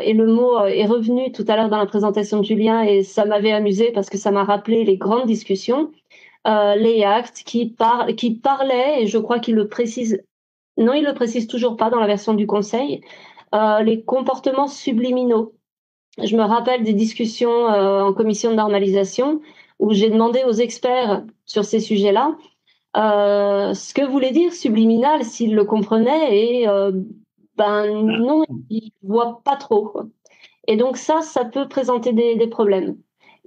et le mot est revenu tout à l'heure dans la présentation de Julien, et ça m'avait amusé parce que ça m'a rappelé les grandes discussions. Les actes qui parlaient, et je crois qu'il le précise, non, il le précise toujours pas dans la version du Conseil, les comportements subliminaux. Je me rappelle des discussions en commission de normalisation où j'ai demandé aux experts sur ces sujets-là ce que voulait dire subliminal, s'ils le comprenaient, et non, ils voient pas trop. Et donc ça peut présenter des problèmes.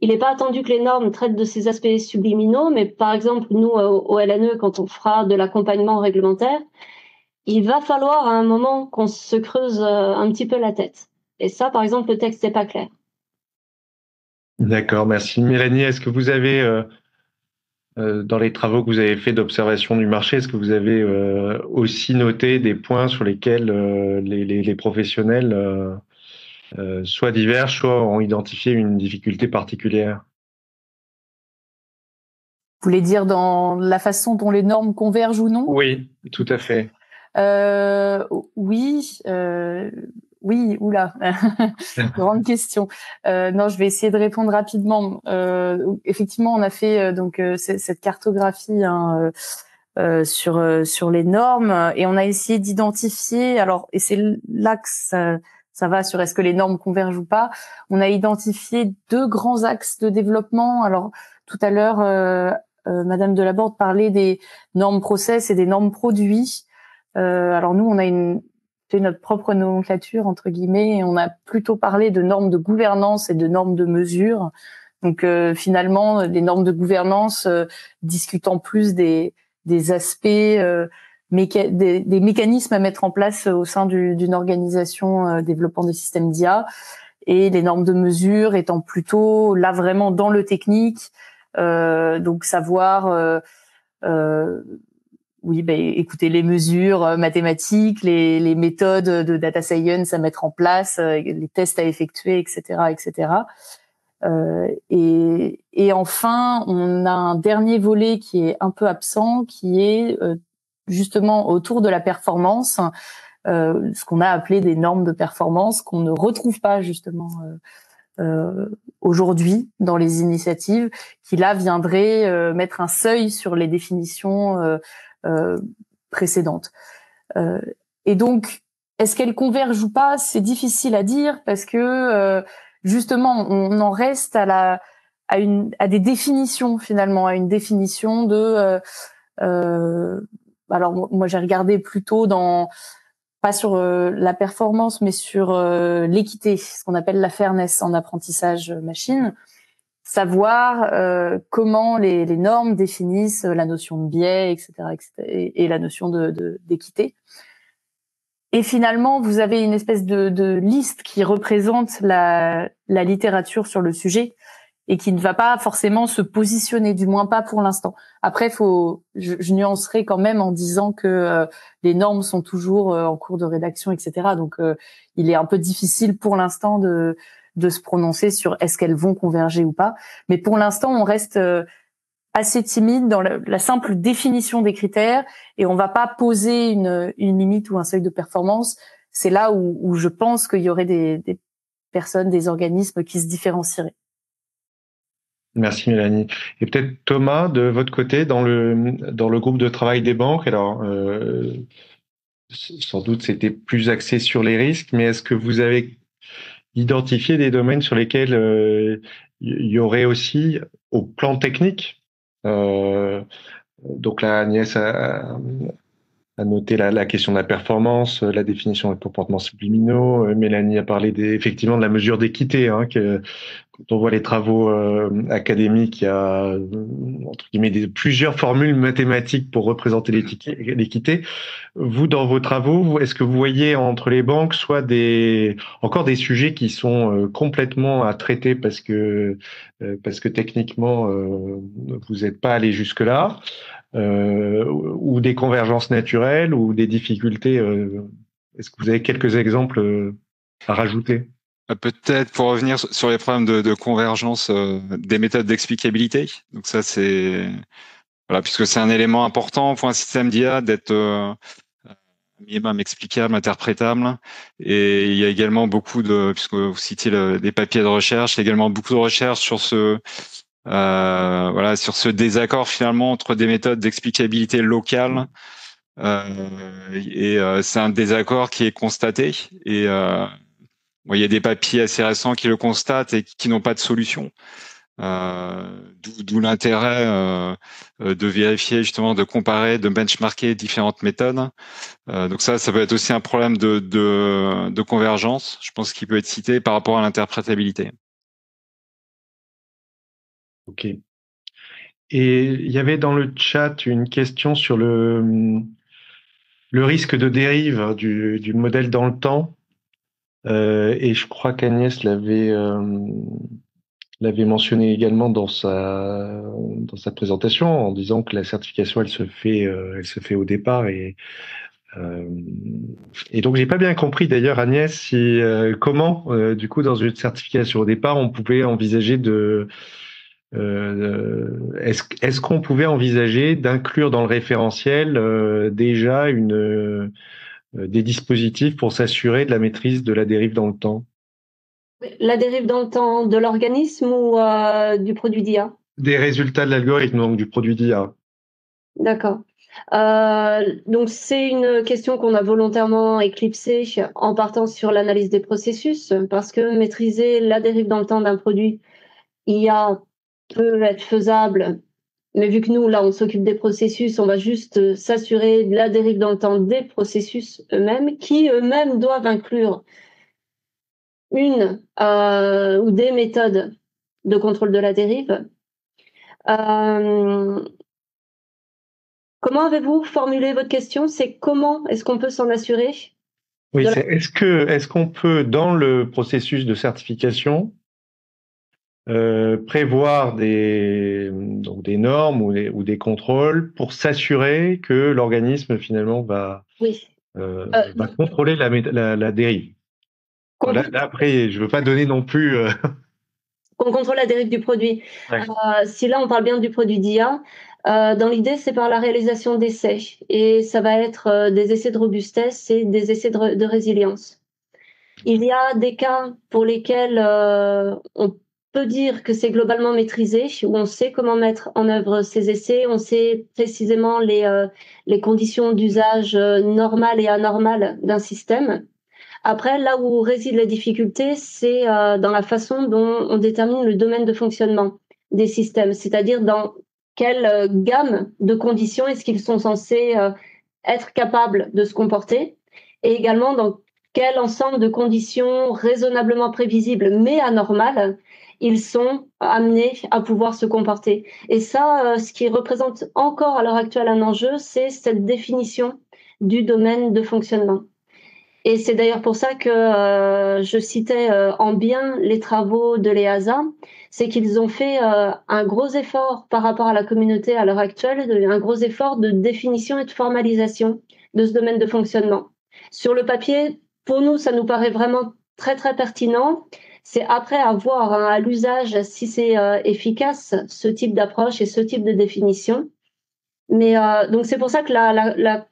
Il n'est pas attendu que les normes traitent de ces aspects subliminaux, mais par exemple, nous, au LNE, quand on fera de l'accompagnement réglementaire, il va falloir à un moment qu'on se creuse un petit peu la tête. Et ça, par exemple, le texte n'est pas clair. D'accord, merci. Mélanie, est-ce que vous avez, dans les travaux que vous avez fait d'observation du marché, est-ce que vous avez aussi noté des points sur lesquels les professionnels soit divergent, soit ont identifié une difficulté particulière? Vous voulez dire dans la façon dont les normes convergent ou non? Oui, tout à fait. Oui, oula, grande question. Non, je vais essayer de répondre rapidement. Effectivement, on a fait cette cartographie sur les normes, et on a essayé d'identifier. Alors, et c'est là que ça va sur est-ce que les normes convergent ou pas. On a identifié 2 grands axes de développement. Alors, tout à l'heure, Madame Delaborde parlait des normes process et des normes produits. Alors nous, on a fait notre propre nomenclature entre guillemets, et on a plutôt parlé de normes de gouvernance et de normes de mesure. Donc finalement, les normes de gouvernance discutant plus des aspects, des mécanismes à mettre en place au sein d'une organisation développant des systèmes d'IA, et les normes de mesure étant plutôt là vraiment dans le technique, donc savoir écoutez, les mesures mathématiques, les méthodes de data science à mettre en place, les tests à effectuer, etc., etc. Et enfin, on a un dernier volet qui est un peu absent, qui est justement autour de la performance, ce qu'on a appelé des normes de performance, qu'on ne retrouve pas justement aujourd'hui dans les initiatives, qui là viendraient mettre un seuil sur les définitions précédentes. Et donc, est-ce qu'elles convergent ou pas? C'est difficile à dire parce que justement, on en reste à des définitions finalement, à une définition de. Alors moi, j'ai regardé plutôt pas sur la performance, mais sur l'équité, ce qu'on appelle la fairness en apprentissage machine. Savoir comment les normes définissent la notion de biais, etc., et la notion d'équité. Et finalement, vous avez une espèce de liste qui représente la littérature sur le sujet et qui ne va pas forcément se positionner, du moins pas pour l'instant. Après, je nuancerai quand même en disant que les normes sont toujours en cours de rédaction, etc. Donc, il est un peu difficile pour l'instant de se prononcer sur est-ce qu'elles vont converger ou pas. Mais pour l'instant, on reste assez timide dans la simple définition des critères, et on va pas poser une limite ou un seuil de performance. C'est là où je pense qu'il y aurait des personnes, des organismes qui se différencieraient. Merci Mélanie. Et peut-être Thomas, de votre côté, dans le groupe de travail des banques, alors sans doute c'était plus axé sur les risques, mais est-ce que vous avez identifié des domaines sur lesquels il y aurait aussi, au plan technique, donc là Agnès à noter la question de la performance, la définition des comportements subliminaux. Mélanie a parlé effectivement de la mesure d'équité, hein, quand on voit les travaux académiques, il y a entre guillemets plusieurs formules mathématiques pour représenter l'équité. Vous, dans vos travaux, est-ce que vous voyez entre les banques soit encore des sujets qui sont complètement à traiter parce que techniquement vous n'êtes pas allé jusque-là, ou des convergences naturelles ou des difficultés? Est-ce que vous avez quelques exemples à rajouter? Peut-être pour revenir sur les problèmes de convergence des méthodes d'explicabilité. Donc ça, c'est voilà, puisque c'est un élément important pour un système d'IA d'être minimum explicable, interprétable. Et il y a également beaucoup puisque vous citiez des papiers de recherche, il y a également beaucoup de recherches sur sur ce désaccord finalement entre des méthodes d'explicabilité locale. C'est un désaccord qui est constaté. Et il y a des papiers assez récents qui le constatent et qui n'ont pas de solution. D'où l'intérêt de vérifier justement, de comparer, de benchmarker différentes méthodes. Donc ça peut être aussi un problème de convergence, je pense, qu'il peut être cité par rapport à l'interprétabilité. Ok. Et il y avait dans le chat une question sur le risque de dérive du modèle dans le temps. Et je crois qu'Agnès l'avait mentionné également dans sa présentation, en disant que la certification elle se fait au départ, et donc j'ai pas bien compris d'ailleurs, Agnès, comment du coup dans une certification au départ on pouvait envisager est-ce qu'on pouvait envisager d'inclure dans le référentiel déjà des dispositifs pour s'assurer de la maîtrise de la dérive dans le temps? La dérive dans le temps de l'organisme ou du produit d'IA? Des résultats de l'algorithme, donc du produit d'IA. D'accord. Donc c'est une question qu'on a volontairement éclipsée en partant sur l'analyse des processus, parce que maîtriser la dérive dans le temps d'un produit IA peut être faisable, mais vu que nous, là, on s'occupe des processus, on va juste s'assurer de la dérive dans le temps des processus eux-mêmes, qui eux-mêmes doivent inclure une ou des méthodes de contrôle de la dérive. Comment avez-vous formulé votre question? C'est comment est-ce qu'on peut s'en assurer? Oui, est-ce qu'on peut, dans le processus de certification, prévoir des normes ou des contrôles pour s'assurer que l'organisme finalement va contrôler la dérive? Là, après, je veux pas donner non plus. Qu'on contrôle la dérive du produit. Ouais. Si là on parle bien du produit d'IA, dans l'idée c'est par la réalisation d'essais, et ça va être des essais de robustesse et des essais de résilience. Il y a des cas pour lesquels on peut dire que c'est globalement maîtrisé, où on sait comment mettre en œuvre ces essais, on sait précisément les conditions d'usage normales et anormales d'un système. Après, là où réside la difficulté, c'est dans la façon dont on détermine le domaine de fonctionnement des systèmes, c'est-à-dire dans quelle gamme de conditions est-ce qu'ils sont censés être capables de se comporter, et également dans quel ensemble de conditions raisonnablement prévisibles mais anormales ils sont amenés à pouvoir se comporter. Et ça, ce qui représente encore à l'heure actuelle un enjeu, c'est cette définition du domaine de fonctionnement. Et c'est d'ailleurs pour ça que je citais en bien les travaux de l'EASA, c'est qu'ils ont fait un gros effort par rapport à la communauté à l'heure actuelle, un gros effort de définition et de formalisation de ce domaine de fonctionnement. Sur le papier, pour nous, ça nous paraît vraiment très très pertinent. C'est après à voir à l'usage si c'est efficace, ce type d'approche et ce type de définition. Mais donc c'est pour ça que le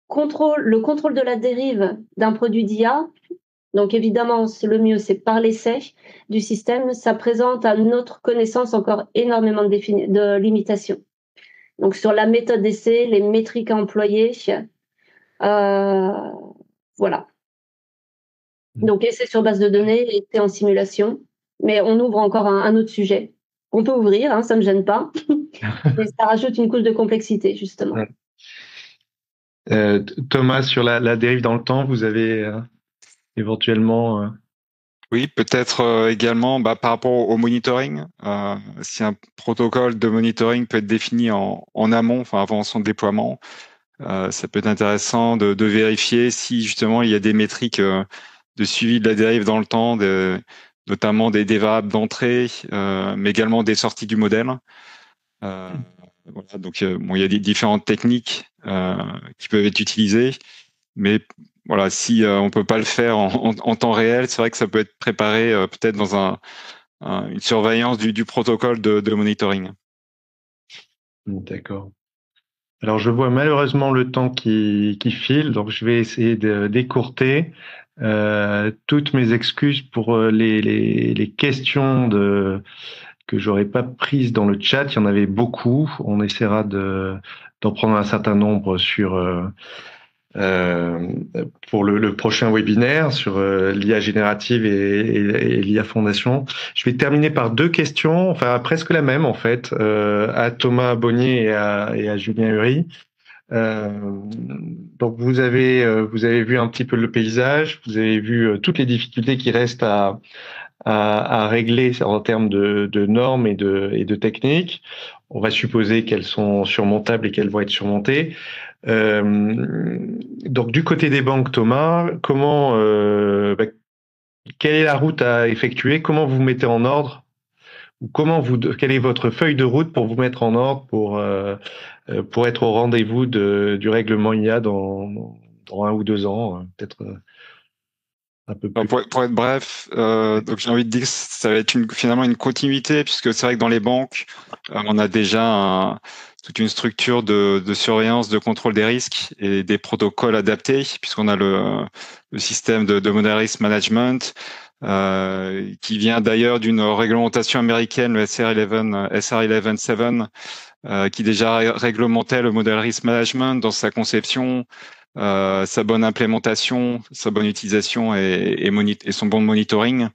contrôle de la dérive d'un produit d'IA, donc évidemment le mieux c'est par l'essai du système, ça présente à notre connaissance encore énormément de limitations. Donc sur la méthode d'essai, les métriques à employer, voilà. Donc essai sur base de données, essai en simulation, mais on ouvre encore un autre sujet. On peut ouvrir, hein, ça ne me gêne pas, mais ça rajoute une couche de complexité justement. Ouais. Thomas, sur la dérive dans le temps, vous avez éventuellement... Oui, peut-être également par rapport au monitoring, si un protocole de monitoring peut être défini en amont, enfin avant son déploiement, ça peut être intéressant de vérifier si justement il y a des métriques de suivi de la dérive dans le temps, notamment des variables d'entrée, mais également des sorties du modèle. Voilà, donc il y a des différentes techniques qui peuvent être utilisées, mais voilà, si on peut pas le faire en temps réel, c'est vrai que ça peut être préparé peut-être dans une surveillance du protocole de monitoring. D'accord. Alors, je vois malheureusement le temps qui file, donc je vais essayer d'écourter. Toutes mes excuses pour les questions que j'aurais pas prises dans le chat. Il y en avait beaucoup. On essaiera d'en prendre un certain nombre pour le prochain webinaire sur l'IA générative et l'IA fondation. Je vais terminer par deux questions, enfin presque la même en fait, à Thomas Bonnier et à Julien Hury. Donc vous avez vu un petit peu le paysage, vous avez vu toutes les difficultés qui restent à régler en termes de normes et de techniques. On va supposer qu'elles sont surmontables et qu'elles vont être surmontées. Donc du côté des banques, Thomas, quelle est la route à effectuer? Comment vous mettez en ordre? Ou quelle est votre feuille de route pour vous mettre en ordre pour être au rendez-vous du règlement IA dans 1 ou 2 ans, peut-être un peu plus. Pour être bref, donc j'ai envie de dire que ça va être finalement une continuité, puisque c'est vrai que dans les banques, on a déjà toute une structure de surveillance, de contrôle des risques et des protocoles adaptés, puisqu'on a le système de model risk management, qui vient d'ailleurs d'une réglementation américaine, le SR11-7, qui déjà réglementait le model risk management dans sa conception, sa bonne implémentation, sa bonne utilisation et son bon monitoring.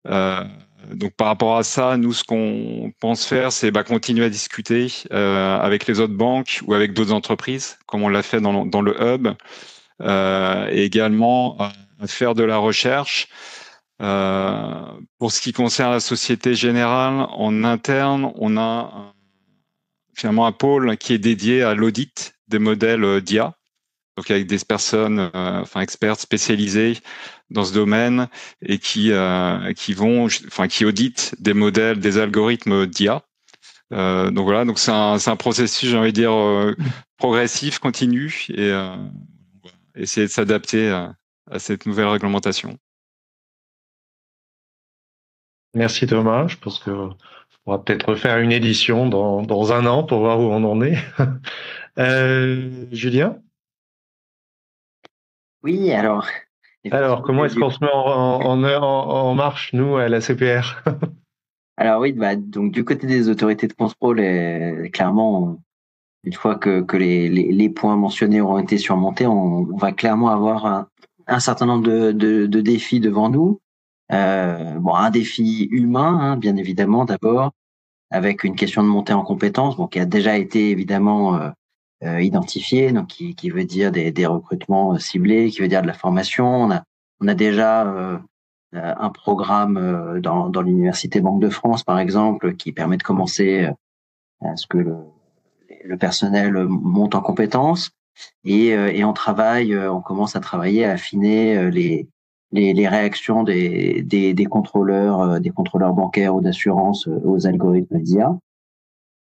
Donc par rapport à ça, nous ce qu'on pense faire, c'est continuer à discuter avec les autres banques ou avec d'autres entreprises, comme on l'a fait dans le hub, et également faire de la recherche. Pour ce qui concerne la Société Générale, en interne, on a finalement un pôle qui est dédié à l'audit des modèles d'IA. Donc avec des personnes, expertes spécialisées dans ce domaine et qui auditent des modèles, des algorithmes d'IA. Donc voilà, donc c'est un processus, j'ai envie de dire, progressif, continu, et essayer de s'adapter à cette nouvelle réglementation. Merci Thomas. Je pense qu'on pourra peut-être refaire une édition dans 1 an pour voir où on en est. Julien? Oui, alors comment est-ce qu'on se met en marche, nous, à la CPR? Alors oui, donc du côté des autorités de contrôle, clairement, une fois que les points mentionnés auront été surmontés, on va clairement avoir un certain nombre de défis devant nous. Un défi humain, bien évidemment, d'abord, avec une question de montée en compétences, qui a déjà été évidemment identifié, donc qui veut dire des recrutements ciblés, qui veut dire de la formation. On a déjà un programme dans l'université Banque de France, par exemple, qui permet de commencer à ce que le personnel monte en compétences, et on commence à travailler à affiner les réactions des contrôleurs bancaires ou d'assurance aux algorithmes d'IA.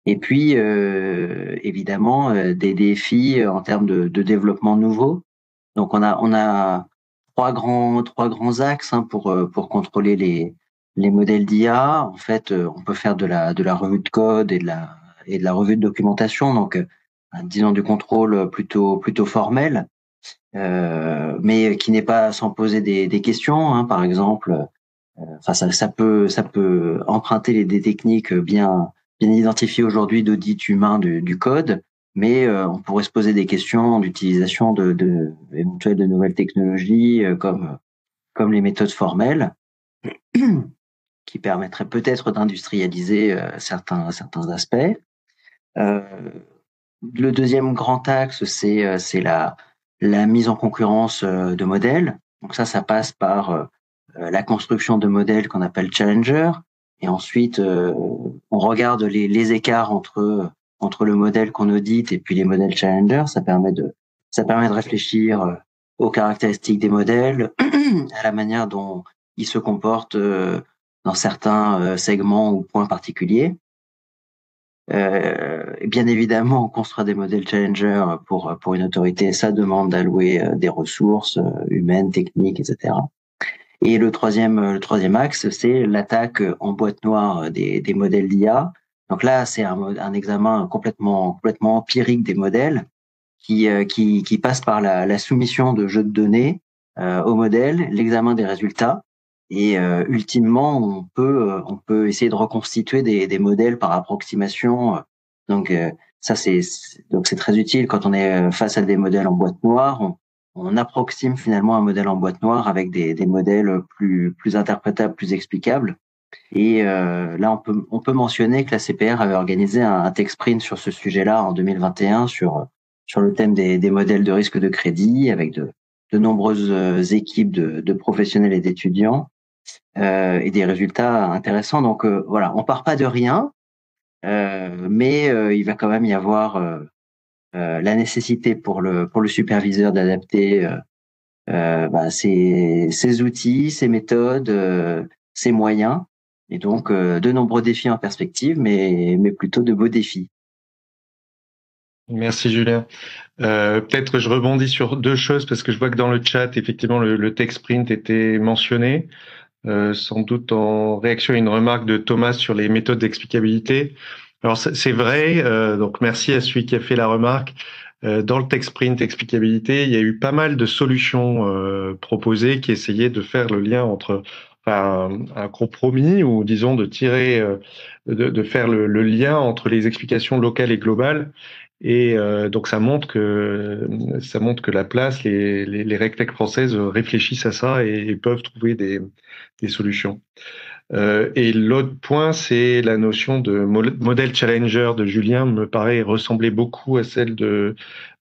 Et puis, évidemment, des défis en termes de développement nouveau. Donc, on a trois grands axes pour contrôler les modèles d'IA. En fait, on peut faire de la revue de code et de la revue de documentation. Donc, disons du contrôle plutôt formel, mais qui n'est pas sans poser des questions. Par exemple, ça peut emprunter des techniques bien identifié aujourd'hui d'audit humain du code, mais on pourrait se poser des questions d'utilisation éventuelles de nouvelles technologies comme les méthodes formelles, qui permettraient peut-être d'industrialiser certains aspects. le deuxième grand axe, c'est la mise en concurrence de modèles. Donc ça passe par la construction de modèles qu'on appelle challenger. Et ensuite, on regarde les écarts entre le modèle qu'on audite et puis les modèles challenger. Ça permet de réfléchir aux caractéristiques des modèles, à la manière dont ils se comportent dans certains segments ou points particuliers. Bien évidemment, construire des modèles challenger pour une autorité, ça demande d'allouer des ressources humaines, techniques, etc. Et le troisième axe, c'est l'attaque en boîte noire des modèles d'IA. Donc là, c'est un examen complètement empirique des modèles qui passe par la soumission de jeux de données au modèle, l'examen des résultats. Et ultimement, on peut essayer de reconstituer des modèles par approximation. Donc ça c'est très utile quand on est face à des modèles en boîte noire. On approxime finalement un modèle en boîte noire avec des modèles plus interprétables, plus explicables. Et là, on peut mentionner que la CPR avait organisé un tech sprint sur ce sujet-là en 2021 sur le thème des modèles de risque de crédit avec de nombreuses équipes de professionnels et d'étudiants. Et des résultats intéressants. Donc voilà, on part pas de rien, mais il va quand même y avoir la nécessité pour le superviseur d'adapter ses outils, ses méthodes, ses moyens, et donc de nombreux défis en perspective, mais plutôt de beaux défis. Merci Julien. Peut-être je rebondis sur deux choses parce que je vois que dans le chat, effectivement, le tech sprint était mentionné. Sans doute en réaction à une remarque de Thomas sur les méthodes d'explicabilité. Alors c'est vrai, donc merci à celui qui a fait la remarque. Dans le tech sprint explicabilité, il y a eu pas mal de solutions proposées qui essayaient de faire le lien entre un compromis ou disons de tirer, de faire le lien entre les explications locales et globales. Et donc ça montre que la place, les RegTech françaises réfléchissent à ça et peuvent trouver des solutions. Et l'autre point, c'est la notion de modèle challenger de Julien me paraît ressembler beaucoup à celle de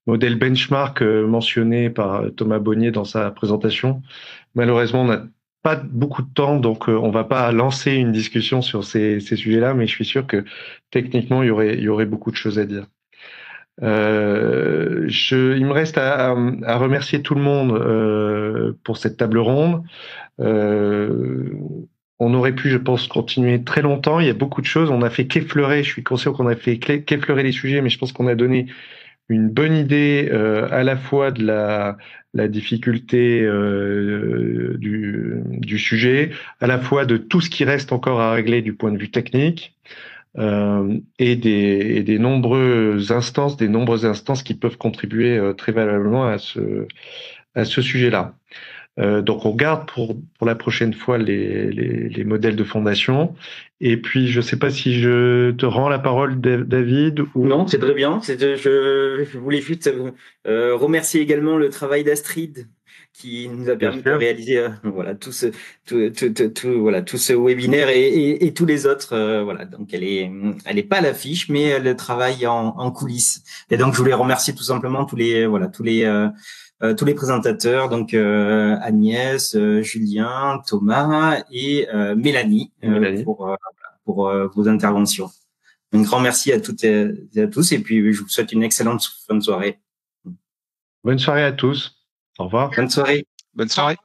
modèle benchmark mentionné par Thomas Bonnier dans sa présentation. Malheureusement, on n'a pas beaucoup de temps, donc on va pas lancer une discussion sur ces sujets-là, mais je suis sûr que techniquement, il y aurait beaucoup de choses à dire. Il me reste à remercier tout le monde pour cette table ronde. On aurait pu, je pense, continuer très longtemps. Il y a beaucoup de choses. On a fait qu'effleurer. Je suis conscient qu'on a fait qu'effleurer les sujets, mais je pense qu'on a donné une bonne idée à la fois de la difficulté du sujet, à la fois de tout ce qui reste encore à régler du point de vue technique. Et des nombreuses instances qui peuvent contribuer très valablement à ce sujet-là. Donc on garde pour la prochaine fois les modèles de fondation. Et puis je sais pas si je te rends la parole, David. Ou... Non, c'est très bien. Je voulais juste remercier également le travail d'Astrid qui nous a permis de réaliser voilà tout ce webinaire et tous les autres voilà. Donc elle est pas à l'affiche, mais elle travaille en coulisses. Et donc je voulais remercier tout simplement tous les présentateurs, donc Agnès, Julien, Thomas et Mélanie pour vos interventions. Un grand merci à toutes et à tous, et puis je vous souhaite une excellente fin de soirée. Bonne soirée à tous. Au revoir. Bonne soirée. Bonne soirée.